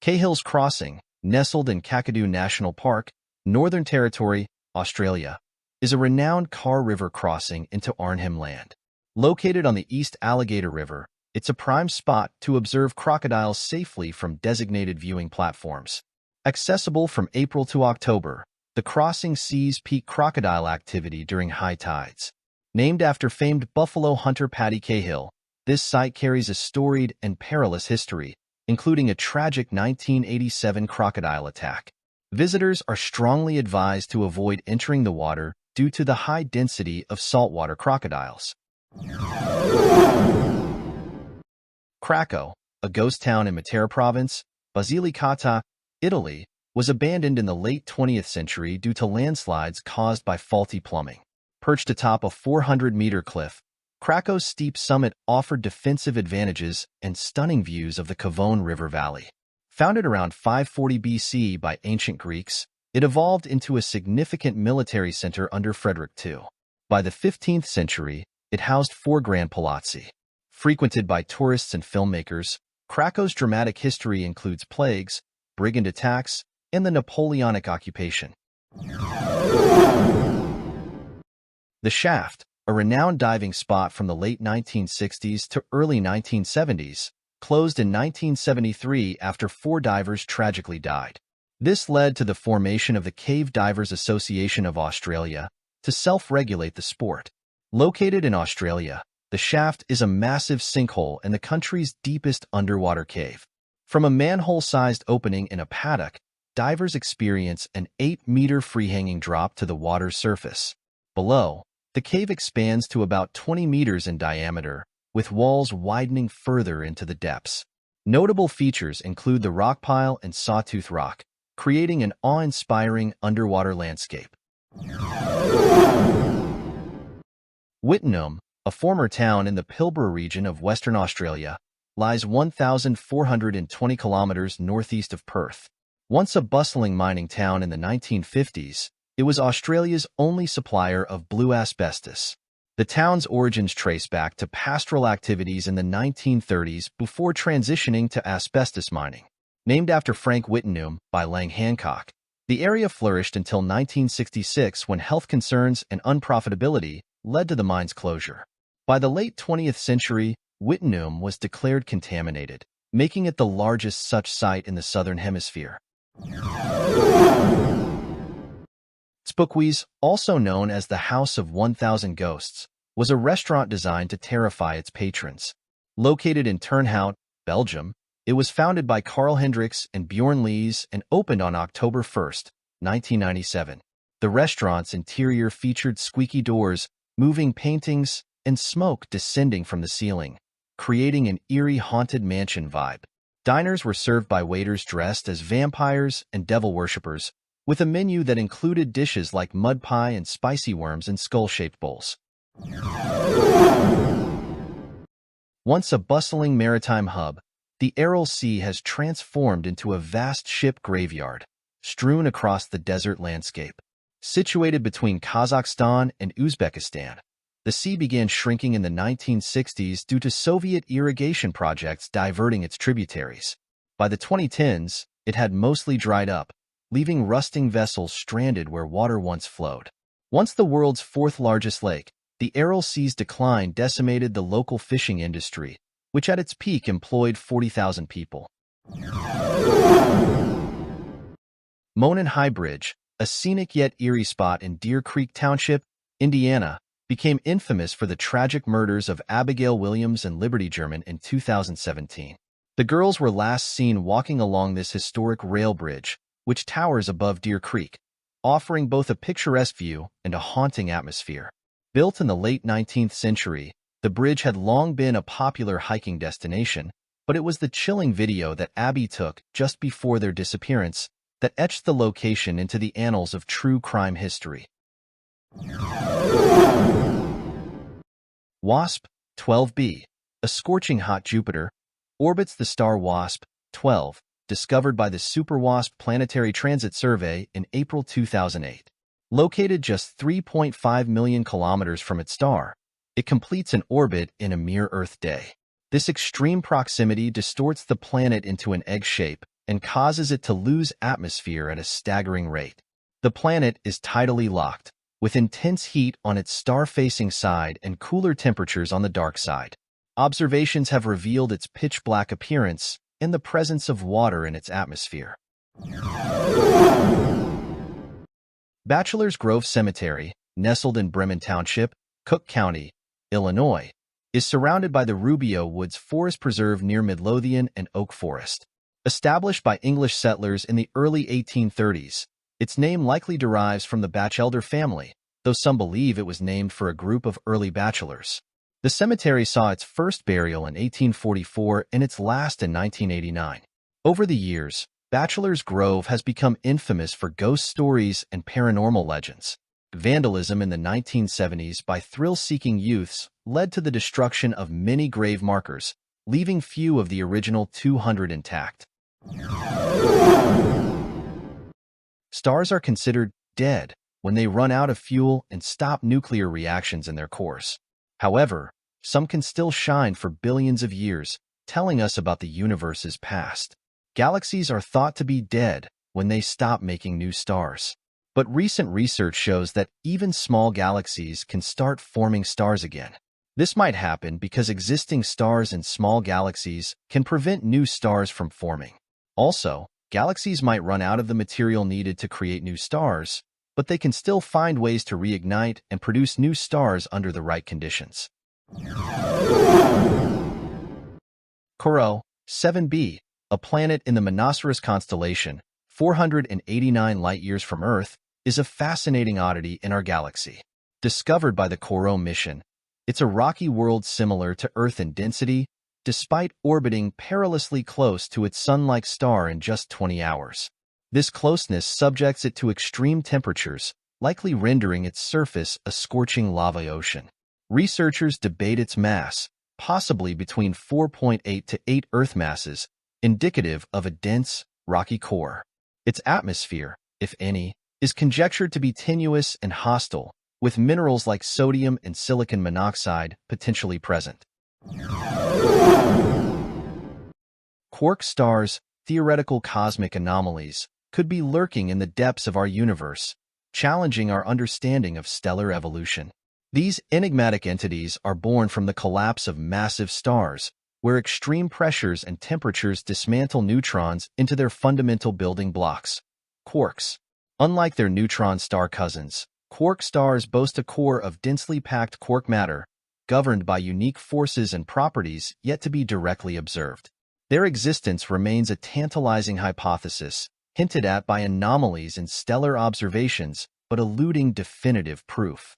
Cahill's Crossing, nestled in Kakadu National Park, Northern Territory, Australia, is a renowned Car River crossing into Arnhem Land. Located on the East Alligator River, it's a prime spot to observe crocodiles safely from designated viewing platforms. Accessible from April to October, the crossing sees peak crocodile activity during high tides. Named after famed buffalo hunter Paddy Cahill, this site carries a storied and perilous history, including a tragic 1987 crocodile attack. Visitors are strongly advised to avoid entering the water due to the high density of saltwater crocodiles. Krakow, a ghost town in Matera Province, Basilicata, Italy, was abandoned in the late 20th century due to landslides caused by faulty plumbing. Perched atop a 400-meter cliff, Krakow's steep summit offered defensive advantages and stunning views of the Kavon River Valley. Founded around 540 BC by ancient Greeks, it evolved into a significant military center under Frederick II. By the 15th century, it housed 4 grand palazzi. Frequented by tourists and filmmakers, Krakow's dramatic history includes plagues, brigand attacks, and the Napoleonic occupation. The Shaft, a renowned diving spot from the late 1960s to early 1970s, closed in 1973 after 4 divers tragically died. This led to the formation of the Cave Divers Association of Australia to self-regulate the sport. Located in Australia, the shaft is a massive sinkhole and the country's deepest underwater cave. From a manhole-sized opening in a paddock, divers experience an 8-meter free-hanging drop to the water's surface. Below, the cave expands to about 20 meters in diameter, with walls widening further into the depths. Notable features include the rock pile and sawtooth rock, creating an awe-inspiring underwater landscape. Wittenoom, a former town in the Pilbara region of Western Australia, lies 1,420 kilometers northeast of Perth. Once a bustling mining town in the 1950s, it was Australia's only supplier of blue asbestos. The town's origins trace back to pastoral activities in the 1930s before transitioning to asbestos mining. Named after Frank Wittenoom by Lang Hancock, the area flourished until 1966 when health concerns and unprofitability led to the mine's closure. By the late 20th century, Wittenoom was declared contaminated, making it the largest such site in the Southern Hemisphere. Spookwies, also known as the House of 1,000 Ghosts, was a restaurant designed to terrify its patrons. Located in Turnhout, Belgium, it was founded by Carl Hendricks and Bjorn Lees and opened on October 1, 1997. The restaurant's interior featured squeaky doors, moving paintings, and smoke descending from the ceiling, creating an eerie haunted mansion vibe. Diners were served by waiters dressed as vampires and devil worshippers, with a menu that included dishes like mud pie and spicy worms in skull-shaped bowls. Once a bustling maritime hub, the Aral Sea has transformed into a vast ship graveyard, strewn across the desert landscape. Situated between Kazakhstan and Uzbekistan, the sea began shrinking in the 1960s due to Soviet irrigation projects diverting its tributaries. By the 2010s, it had mostly dried up, leaving rusting vessels stranded where water once flowed. Once the world's fourth-largest lake, the Aral Sea's decline decimated the local fishing industry, which at its peak employed 40,000 people. Monon High Bridge, a scenic yet eerie spot in Deer Creek Township, Indiana, became infamous for the tragic murders of Abigail Williams and Liberty German in 2017. The girls were last seen walking along this historic rail bridge, which towers above Deer Creek, offering both a picturesque view and a haunting atmosphere. Built in the late 19th century, the bridge had long been a popular hiking destination, but it was the chilling video that Abby took just before their disappearance that etched the location into the annals of true crime history. WASP 12b, a scorching hot Jupiter, orbits the star WASP 12, discovered by the SuperWASP Planetary Transit Survey in April 2008. Located just 3.5 million kilometers from its star, it completes an orbit in a mere Earth day. This extreme proximity distorts the planet into an egg shape and causes it to lose atmosphere at a staggering rate. The planet is tidally locked, with intense heat on its star-facing side and cooler temperatures on the dark side. Observations have revealed its pitch-black appearance and the presence of water in its atmosphere. Bachelor's Grove Cemetery, nestled in Bremen Township, Cook County, Illinois, is surrounded by the Rubio Woods Forest Preserve near Midlothian and Oak Forest. Established by English settlers in the early 1830s, its name likely derives from the Batchelder family, though some believe it was named for a group of early bachelors. The cemetery saw its first burial in 1844 and its last in 1989. Over the years, Bachelor's Grove has become infamous for ghost stories and paranormal legends. Vandalism in the 1970s by thrill-seeking youths led to the destruction of many grave markers, leaving few of the original 200 intact. Stars are considered dead when they run out of fuel and stop nuclear reactions in their cores. However, some can still shine for billions of years, telling us about the universe's past. Galaxies are thought to be dead when they stop making new stars. But recent research shows that even small galaxies can start forming stars again. This might happen because existing stars in small galaxies can prevent new stars from forming. Also, galaxies might run out of the material needed to create new stars, but they can still find ways to reignite and produce new stars under the right conditions. Kourou, 7b, a planet in the Monoceros constellation, 489 light-years from Earth, is a fascinating oddity in our galaxy. Discovered by the Kourou mission, it's a rocky world similar to Earth in density, despite orbiting perilously close to its sun-like star in just 20 hours. This closeness subjects it to extreme temperatures, likely rendering its surface a scorching lava ocean. Researchers debate its mass, possibly between 4.8 to 8 Earth masses, indicative of a dense, rocky core. Its atmosphere, if any, is conjectured to be tenuous and hostile, with minerals like sodium and silicon monoxide potentially present. Quark stars, theoretical cosmic anomalies, could be lurking in the depths of our universe, challenging our understanding of stellar evolution. These enigmatic entities are born from the collapse of massive stars, where extreme pressures and temperatures dismantle neutrons into their fundamental building blocks, quarks. Unlike their neutron star cousins, quark stars boast a core of densely packed quark matter, governed by unique forces and properties yet to be directly observed. Their existence remains a tantalizing hypothesis, hinted at by anomalies in stellar observations, but eluding definitive proof.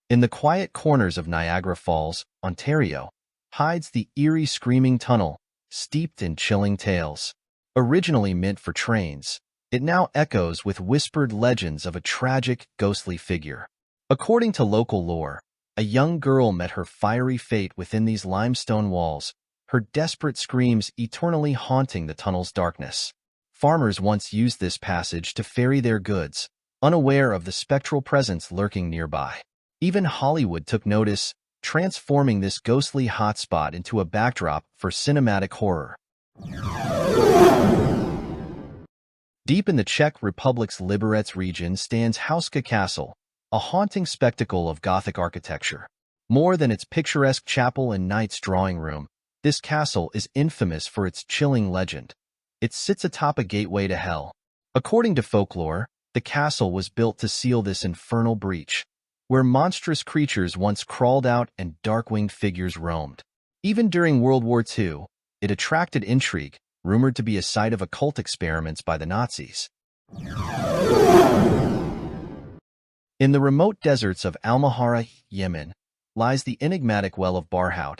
In the quiet corners of Niagara Falls, Ontario, hides the eerie Screaming Tunnel, steeped in chilling tales. Originally meant for trains, it now echoes with whispered legends of a tragic, ghostly figure. According to local lore, a young girl met her fiery fate within these limestone walls, her desperate screams eternally haunting the tunnel's darkness. Farmers once used this passage to ferry their goods, unaware of the spectral presence lurking nearby. Even Hollywood took notice, transforming this ghostly hotspot into a backdrop for cinematic horror. Deep in the Czech Republic's Liberec region stands Houska Castle, a haunting spectacle of Gothic architecture. More than its picturesque chapel and knight's drawing room, this castle is infamous for its chilling legend. It sits atop a gateway to hell. According to folklore, the castle was built to seal this infernal breach, where monstrous creatures once crawled out and dark-winged figures roamed. Even during World War II, it attracted intrigue, rumored to be a site of occult experiments by the Nazis. In the remote deserts of Al-Mahara, Yemen, lies the enigmatic Well of Barhout,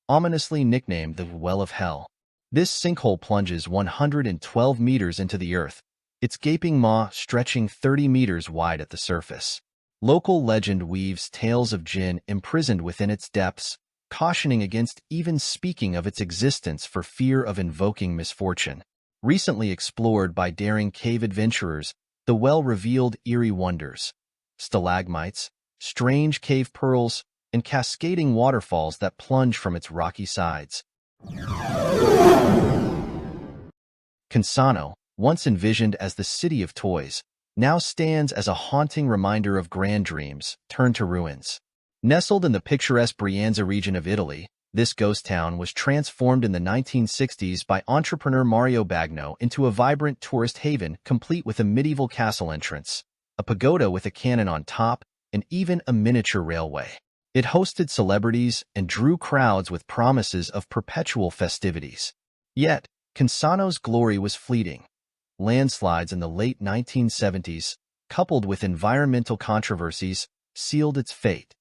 ominously nicknamed the Well of Hell. This sinkhole plunges 112 meters into the earth, its gaping maw stretching 30 meters wide at the surface. Local legend weaves tales of jinn imprisoned within its depths, cautioning against even speaking of its existence for fear of invoking misfortune. Recently explored by daring cave adventurers, the well revealed eerie wonders: stalagmites, strange cave pearls, and cascading waterfalls that plunge from its rocky sides. Consano, once envisioned as the city of toys, now stands as a haunting reminder of grand dreams turned to ruins. Nestled in the picturesque Brianza region of Italy, this ghost town was transformed in the 1960s by entrepreneur Mario Bagno into a vibrant tourist haven complete with a medieval castle entrance, a pagoda with a cannon on top, and even a miniature railway. It hosted celebrities and drew crowds with promises of perpetual festivities. Yet, Consano's glory was fleeting. Landslides in the late 1970s, coupled with environmental controversies, sealed its fate.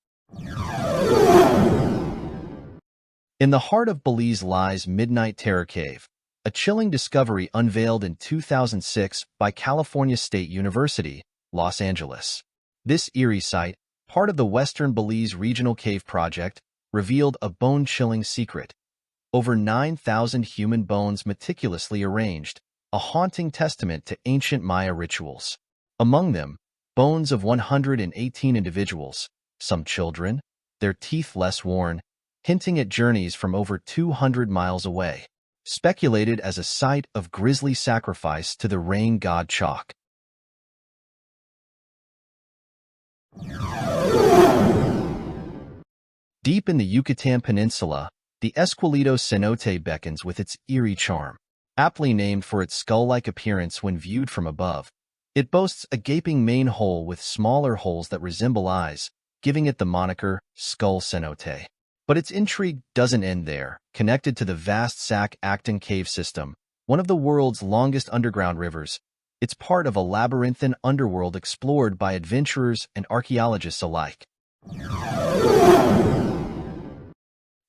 In the heart of Belize lies Midnight Terror Cave, a chilling discovery unveiled in 2006 by California State University, Los Angeles. This eerie site, part of the Western Belize Regional Cave Project, revealed a bone-chilling secret. Over 9,000 human bones meticulously arranged, a haunting testament to ancient Maya rituals. Among them, bones of 118 individuals, some children, their teeth less worn, hinting at journeys from over 200 miles away. speculated as a site of grisly sacrifice to the rain god Chalk. Deep in the Yucatan Peninsula, the Esqueleto cenote beckons with its eerie charm. Aptly named for its skull-like appearance when viewed from above, it boasts a gaping main hole with smaller holes that resemble eyes, giving it the moniker Skull Cenote. But its intrigue doesn't end there. Connected to the vast Sac-Acton cave system, one of the world's longest underground rivers, it's part of a labyrinthine underworld explored by adventurers and archaeologists alike.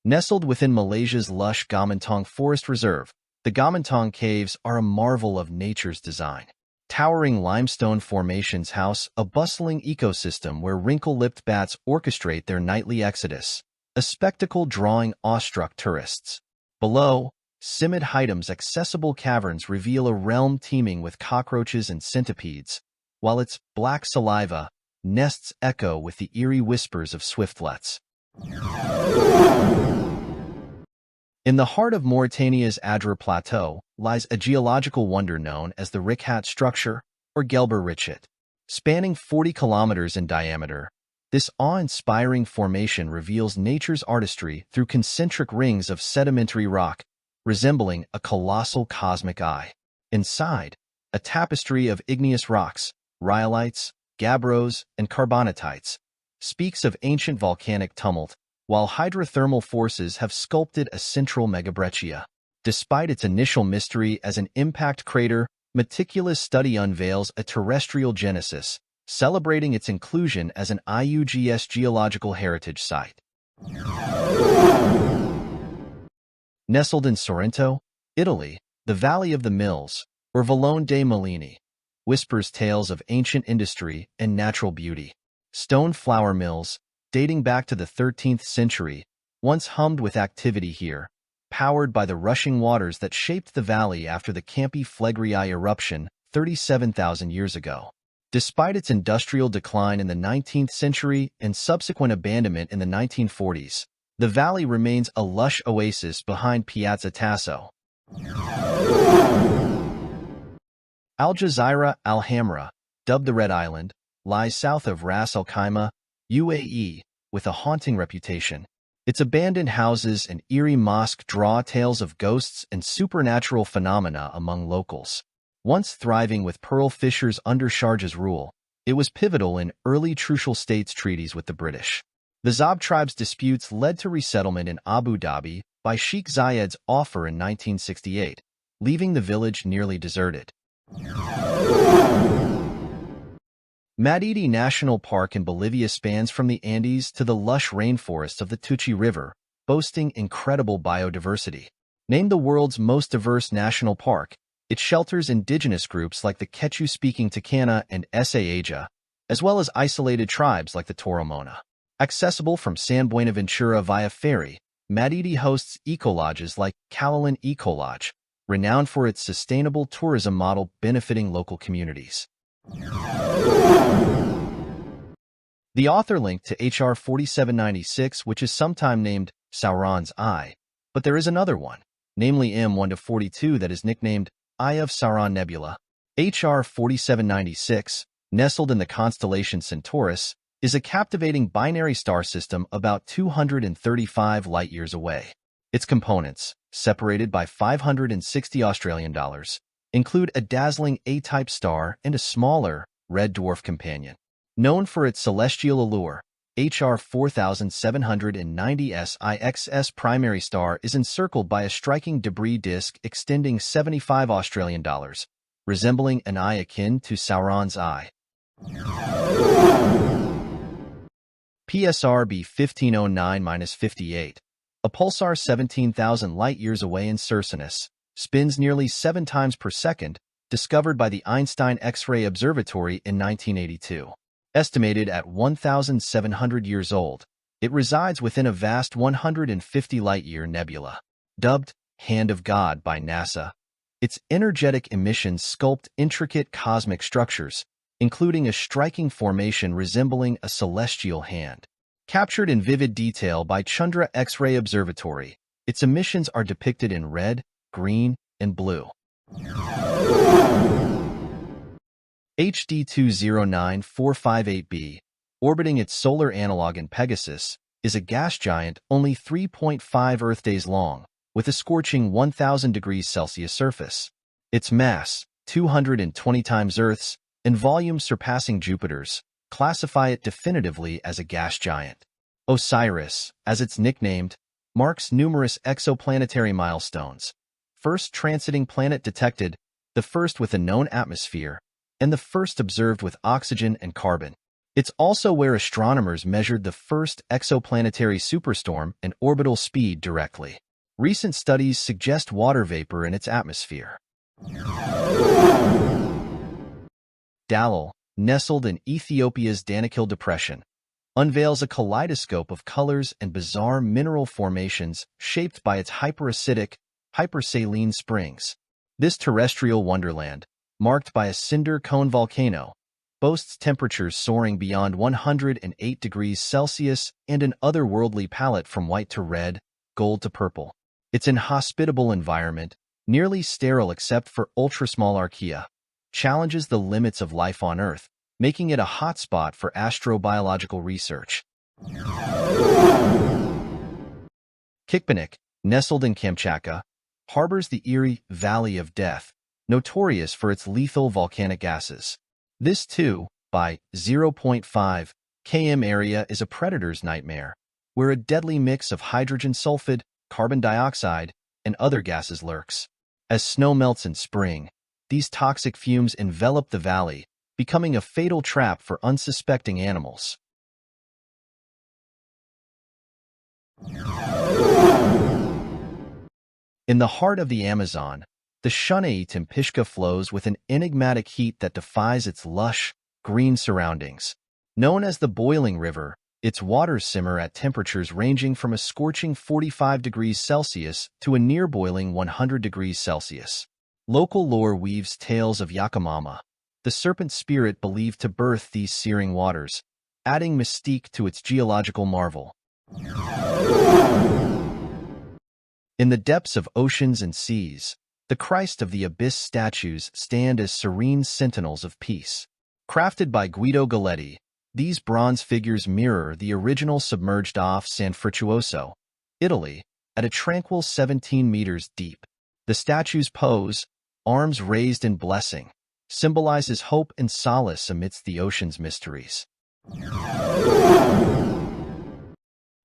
Nestled within Malaysia's lush Gamantong Forest Reserve, the Gamantong Caves are a marvel of nature's design. Towering limestone formations house a bustling ecosystem where wrinkle-lipped bats orchestrate their nightly exodus, a spectacle drawing awestruck tourists. Below, Simid Hightam's accessible caverns reveal a realm teeming with cockroaches and centipedes, while its black saliva nests echo with the eerie whispers of swiftlets. In the heart of Mauritania's Adrar Plateau lies a geological wonder known as the Rikhat structure, or Gelber Richet. Spanning 40 kilometers in diameter, this awe-inspiring formation reveals nature's artistry through concentric rings of sedimentary rock, resembling a colossal cosmic eye. Inside, a tapestry of igneous rocks, rhyolites, gabbros, and carbonatites, speaks of ancient volcanic tumult, while hydrothermal forces have sculpted a central megabreccia. Despite its initial mystery as an impact crater, meticulous study unveils a terrestrial genesis, celebrating its inclusion as an IUGS Geological Heritage Site. Nestled in Sorrento, Italy, the Valley of the Mills, or Vallone dei Mulini, whispers tales of ancient industry and natural beauty. Stone flour mills, dating back to the 13th century, once hummed with activity here, powered by the rushing waters that shaped the valley after the Campi Flegrei eruption 37,000 years ago. Despite its industrial decline in the 19th century and subsequent abandonment in the 1940s, the valley remains a lush oasis behind Piazza Tasso. Al Jazeera Al Hamra, dubbed the Red Island, lies south of Ras Al Khaimah, UAE, with a haunting reputation. Its abandoned houses and eerie mosque draw tales of ghosts and supernatural phenomena among locals. Once thriving with pearl fishers under Sharjah's rule, it was pivotal in early Trucial States treaties with the British. The Zab tribe's disputes led to resettlement in Abu Dhabi by Sheikh Zayed's offer in 1968, leaving the village nearly deserted. Madidi National Park in Bolivia spans from the Andes to the lush rainforests of the Tuchi River, boasting incredible biodiversity. Named the world's most diverse national park, it shelters indigenous groups like the Quechua-speaking Tucana and Esa-Aja, as well as isolated tribes like the Toromona. Accessible from San Buenaventura via ferry, Madidi hosts ecolodges like Calalan Ecolodge, renowned for its sustainable tourism model benefiting local communities. The author linked to H.R. 4796, which is sometimes named Sauron's Eye, but there is another one, namely M1-42, that is nicknamed Eye of Sauron Nebula. H.R. 4796, nestled in the constellation Centaurus, is a captivating binary star system about 235 light-years away. Its components, separated by 560 Australian dollars, include a dazzling A-type star and a smaller, red dwarf companion. Known for its celestial allure, HR 4790 SIX's primary star is encircled by a striking debris disk extending 75 Australian dollars, resembling an eye akin to Sauron's eye. PSRB 1509-58, a pulsar 17,000 light-years away in Circinus, spins nearly 7 times per second, discovered by the Einstein X-ray Observatory in 1982. Estimated at 1,700 years old, it resides within a vast 150 light-year nebula. Dubbed Hand of God by NASA, its energetic emissions sculpt intricate cosmic structures, including a striking formation resembling a celestial hand. Captured in vivid detail by Chandra X-ray Observatory, its emissions are depicted in red, green, and blue. HD 209458b, orbiting its solar analog in Pegasus, is a gas giant only 3.5 Earth days long, with a scorching 1,000 degrees Celsius surface. Its mass, 220 times Earth's, and volume surpassing Jupiter's, classify it definitively as a gas giant. Osiris, as it's nicknamed, marks numerous exoplanetary milestones. First transiting planet detected, the first with a known atmosphere, and the first observed with oxygen and carbon. It's also where astronomers measured the first exoplanetary superstorm and orbital speed directly. Recent studies suggest water vapor in its atmosphere. Dalal, nestled in Ethiopia's Danakil Depression, unveils a kaleidoscope of colors and bizarre mineral formations shaped by its hyperacidic, hypersaline springs. This terrestrial wonderland, marked by a cinder cone volcano, boasts temperatures soaring beyond 108 degrees Celsius and an otherworldly palette from white to red, gold to purple. Its inhospitable environment, nearly sterile except for ultra-small archaea, challenges the limits of life on Earth, making it a hotspot for astrobiological research. Kikpanik, nestled in Kamchatka, harbors the eerie Valley of Death, notorious for its lethal volcanic gases. This 2.5 km area is a predator's nightmare, where a deadly mix of hydrogen sulfide, carbon dioxide, and other gases lurks. As snow melts in spring, these toxic fumes envelop the valley, becoming a fatal trap for unsuspecting animals. In the heart of the Amazon, the Shunai Tempishka flows with an enigmatic heat that defies its lush, green surroundings. Known as the Boiling River, its waters simmer at temperatures ranging from a scorching 45 degrees Celsius to a near-boiling 100 degrees Celsius. Local lore weaves tales of Yakamama, the serpent spirit believed to birth these searing waters, adding mystique to its geological marvel. In the depths of oceans and seas, the Christ of the Abyss statues stand as serene sentinels of peace. Crafted by Guido Galletti, these bronze figures mirror the original submerged off San Frutuoso, Italy, at a tranquil 17 meters deep. The statue's pose, arms raised in blessing, symbolizes hope and solace amidst the ocean's mysteries.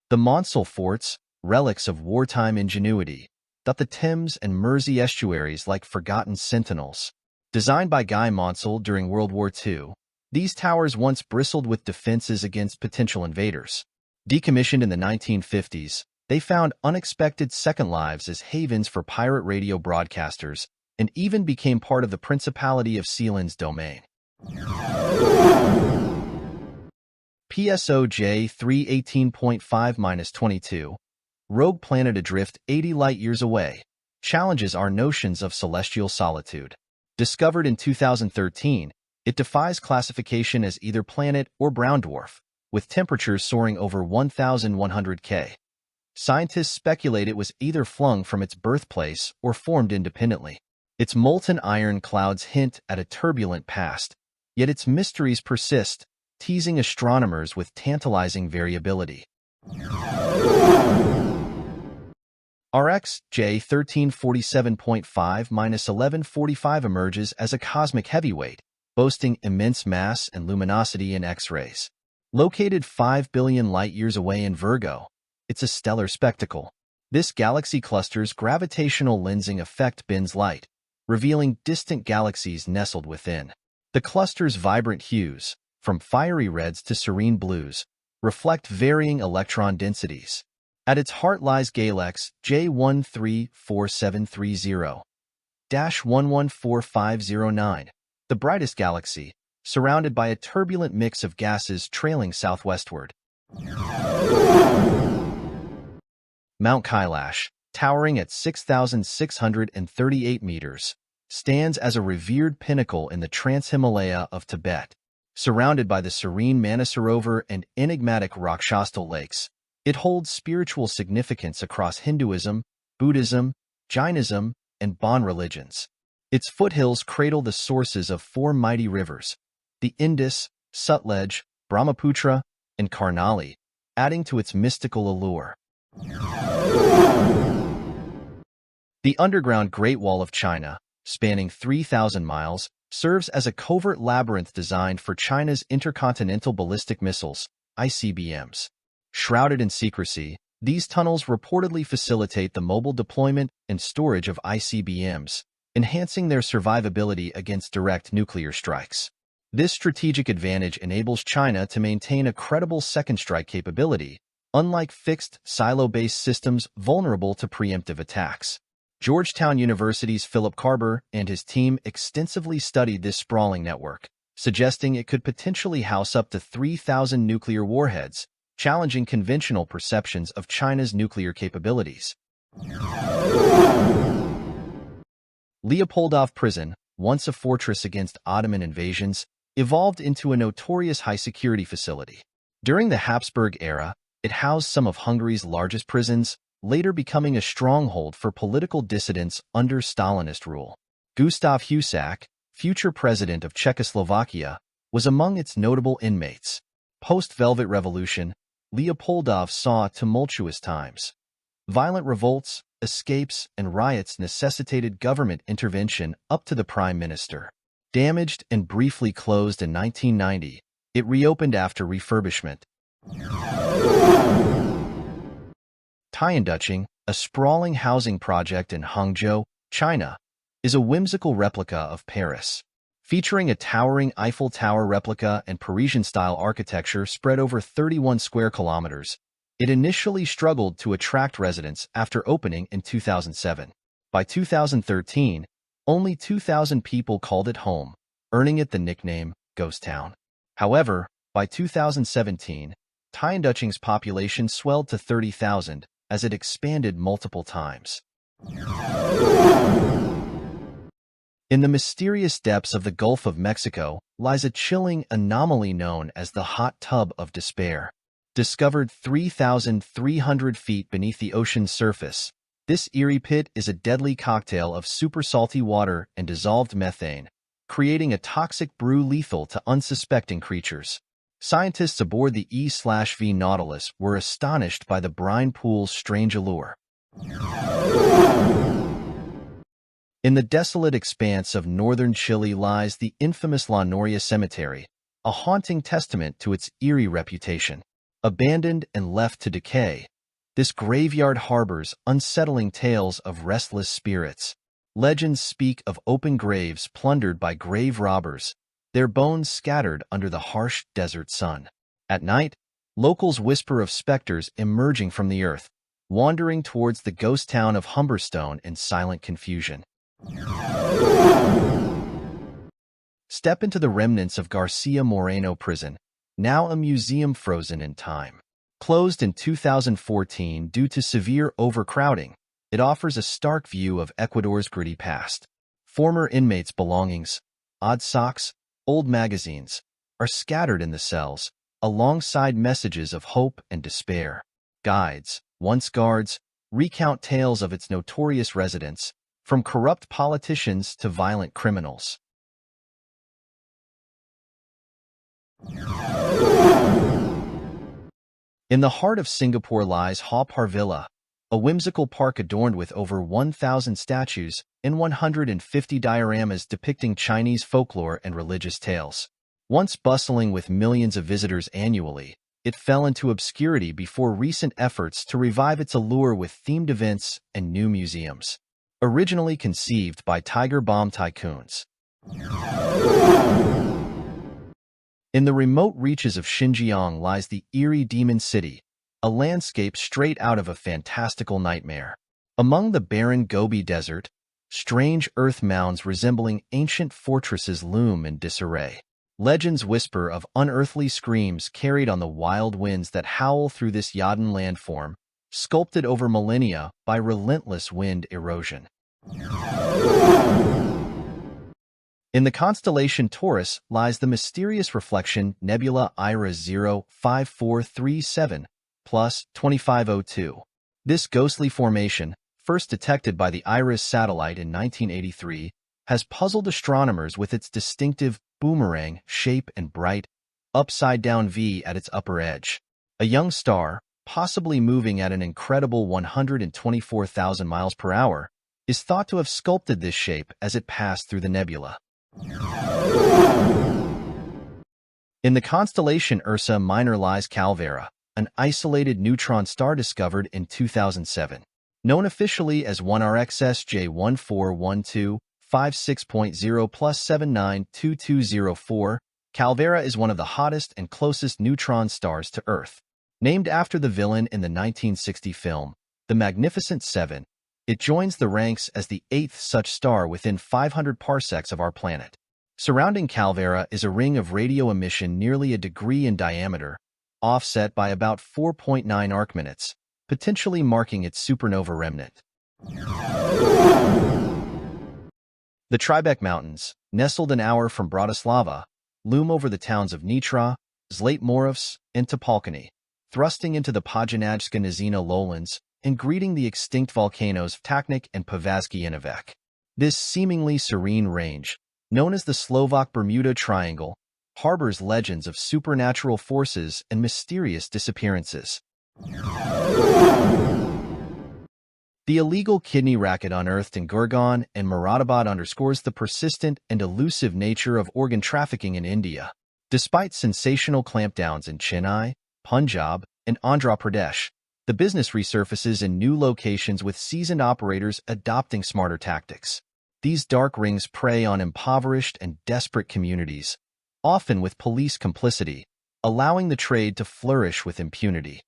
The Monsal forts, relics of wartime ingenuity, dot the Thames and Mersey estuaries like forgotten sentinels. Designed by Guy Monsal during World War II, these towers once bristled with defenses against potential invaders. Decommissioned in the 1950s, they found unexpected second lives as havens for pirate radio broadcasters and even became part of the Principality of Sealand's domain. PSOJ 318.5-22, rogue planet adrift 80 light-years away, challenges our notions of celestial solitude. Discovered in 2013, it defies classification as either planet or brown dwarf, with temperatures soaring over 1,100 K. Scientists speculate it was either flung from its birthplace or formed independently. Its molten iron clouds hint at a turbulent past, yet its mysteries persist, teasing astronomers with tantalizing variability. RX J1347.5-1145 emerges as a cosmic heavyweight, boasting immense mass and luminosity in X-rays. Located 5 billion light-years away in Virgo, it's a stellar spectacle. This galaxy cluster's gravitational lensing effect bends light, revealing distant galaxies nestled within. The cluster's vibrant hues, from fiery reds to serene blues, reflect varying electron densities. At its heart lies Galex J134730-114509, the brightest galaxy, surrounded by a turbulent mix of gases trailing southwestward. Mount Kailash, towering at 6,638 meters, stands as a revered pinnacle in the Trans-Himalaya of Tibet. Surrounded by the serene Manasarovar and enigmatic Rakshastal lakes, it holds spiritual significance across Hinduism, Buddhism, Jainism, and Bon religions. Its foothills cradle the sources of four mighty rivers, the Indus, Sutlej, Brahmaputra, and Karnali, adding to its mystical allure. The underground Great Wall of China, spanning 3,000 miles, serves as a covert labyrinth designed for China's intercontinental ballistic missiles, ICBMs. Shrouded in secrecy, these tunnels reportedly facilitate the mobile deployment and storage of ICBMs, enhancing their survivability against direct nuclear strikes. This strategic advantage enables China to maintain a credible second strike capability, unlike fixed, silo-based systems vulnerable to preemptive attacks. Georgetown University's Philip Carber and his team extensively studied this sprawling network, suggesting it could potentially house up to 3,000 nuclear warheads, challenging conventional perceptions of China's nuclear capabilities. Leopoldov Prison, once a fortress against Ottoman invasions, evolved into a notorious high-security facility. During the Habsburg era, it housed some of Hungary's largest prisons, later becoming a stronghold for political dissidents under Stalinist rule. Gustav Husak, future president of Czechoslovakia, was among its notable inmates. Post-Velvet Revolution, Leopoldov saw tumultuous times. Violent revolts, escapes, and riots necessitated government intervention up to the prime minister. Damaged and briefly closed in 1990, it reopened after refurbishment. Tianduching, a sprawling housing project in Hangzhou, China, is a whimsical replica of Paris. Featuring a towering Eiffel Tower replica and Parisian-style architecture spread over 31 square kilometers, it initially struggled to attract residents after opening in 2007. By 2013, only 2,000 people called it home, earning it the nickname Ghost Town. However, by 2017, Tianduching's population swelled to 30,000 as it expanded multiple times. In the mysterious depths of the Gulf of Mexico lies a chilling anomaly known as the Hot Tub of Despair. Discovered 3,300 feet beneath the ocean's surface, this eerie pit is a deadly cocktail of super salty water and dissolved methane, creating a toxic brew lethal to unsuspecting creatures. Scientists aboard the E/V Nautilus were astonished by the brine pool's strange allure. In the desolate expanse of northern Chile lies the infamous La Noria Cemetery, a haunting testament to its eerie reputation. Abandoned and left to decay, this graveyard harbors unsettling tales of restless spirits. Legends speak of open graves plundered by grave robbers, their bones scattered under the harsh desert sun. At night, locals whisper of specters emerging from the earth, wandering towards the ghost town of Humberstone in silent confusion. Step into the remnants of Garcia Moreno Prison, now a museum frozen in time. Closed in 2014 due to severe overcrowding, it offers a stark view of Ecuador's gritty past. Former inmates' belongings, odd socks, old magazines, are scattered in the cells, alongside messages of hope and despair. Guides, once guards, recount tales of its notorious residents, from corrupt politicians to violent criminals. In the heart of Singapore lies Haw Par Villa, a whimsical park adorned with over 1,000 statues and 150 dioramas depicting Chinese folklore and religious tales. Once bustling with millions of visitors annually, it fell into obscurity before recent efforts to revive its allure with themed events and new museums. Originally conceived by Tiger Bomb tycoons. In the remote reaches of Xinjiang lies the eerie Demon City, a landscape straight out of a fantastical nightmare. Among the barren Gobi Desert, strange earth mounds resembling ancient fortresses loom in disarray. Legends whisper of unearthly screams carried on the wild winds that howl through this Yadan landform, sculpted over millennia by relentless wind erosion. In the constellation Taurus lies the mysterious reflection nebula IRA 05437 plus 2502. This ghostly formation, first detected by the IRIS satellite in 1983, has puzzled astronomers with its distinctive boomerang shape and bright, upside-down V at its upper edge. A young star, possibly moving at an incredible 124,000 miles per hour, is thought to have sculpted this shape as it passed through the nebula. In the constellation Ursa Minor lies Calvera, an isolated neutron star discovered in 2007. Known officially as 1RxSJ141256.0 plus 792204, Calvera is one of the hottest and closest neutron stars to Earth. Named after the villain in the 1960 film, The Magnificent Seven, it joins the ranks as the 8th such star within 500 parsecs of our planet. Surrounding Calvera is a ring of radio emission nearly a degree in diameter, offset by about 4.9 arcminutes, potentially marking its supernova remnant. The Tribeca Mountains, nestled an hour from Bratislava, loom over the towns of Nitra, Zlate Moravce, and Topolkany, thrusting into the Pajanajska Nizina lowlands and greeting the extinct volcanoes Vtaknik and Pavazki Inovec. This seemingly serene range, known as the Slovak Bermuda Triangle, harbors legends of supernatural forces and mysterious disappearances. The illegal kidney racket unearthed in Gurgaon and Moradabad underscores the persistent and elusive nature of organ trafficking in India. Despite sensational clampdowns in Chennai, Punjab, and Andhra Pradesh, the business resurfaces in new locations with seasoned operators adopting smarter tactics. These dark rings prey on impoverished and desperate communities, often with police complicity, allowing the trade to flourish with impunity.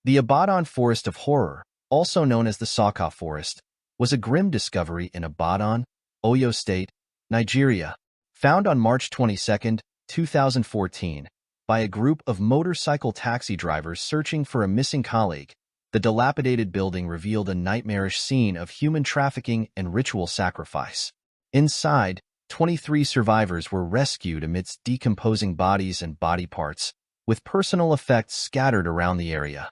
The Ibadan Forest of Horror, also known as the Saka Forest, was a grim discovery in Ibadan, Oyo State, Nigeria, found on March 22, 2014, by a group of motorcycle taxi drivers searching for a missing colleague. The dilapidated building revealed a nightmarish scene of human trafficking and ritual sacrifice. Inside, 23 survivors were rescued amidst decomposing bodies and body parts, with personal effects scattered around the area.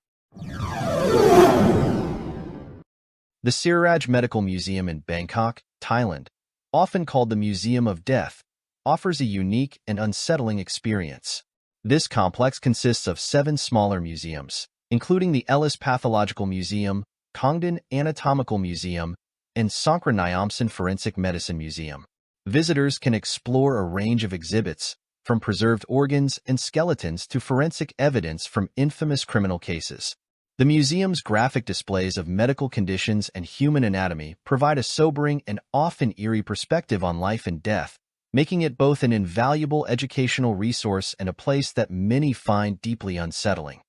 The Siriraj Medical Museum in Bangkok, Thailand, often called the Museum of Death, offers a unique and unsettling experience. This complex consists of 7 smaller museums, including the Ellis Pathological Museum, Congdon Anatomical Museum, and Sankra Nyamsen Forensic Medicine Museum. Visitors can explore a range of exhibits, from preserved organs and skeletons to forensic evidence from infamous criminal cases. The museum's graphic displays of medical conditions and human anatomy provide a sobering and often eerie perspective on life and death, making it both an invaluable educational resource and a place that many find deeply unsettling.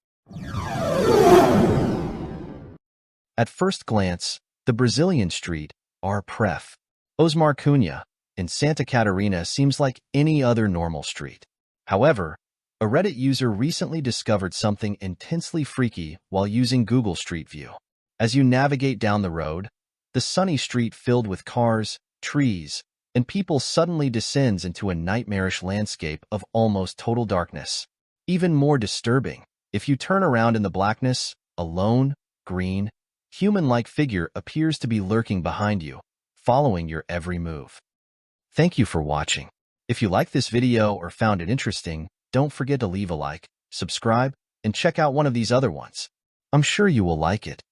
At first glance, the Brazilian street, Pref. Osmar Cunha, in Santa Catarina seems like any other normal street. However, a Reddit user recently discovered something intensely freaky while using Google Street View. As you navigate down the road, the sunny street filled with cars, trees, and people suddenly descends into a nightmarish landscape of almost total darkness. Even more disturbing, if you turn around in the blackness, a lone, green, human-like figure appears to be lurking behind you, following your every move. Thank you for watching. If you liked this video or found it interesting, don't forget to leave a like, subscribe, and check out one of these other ones. I'm sure you will like it.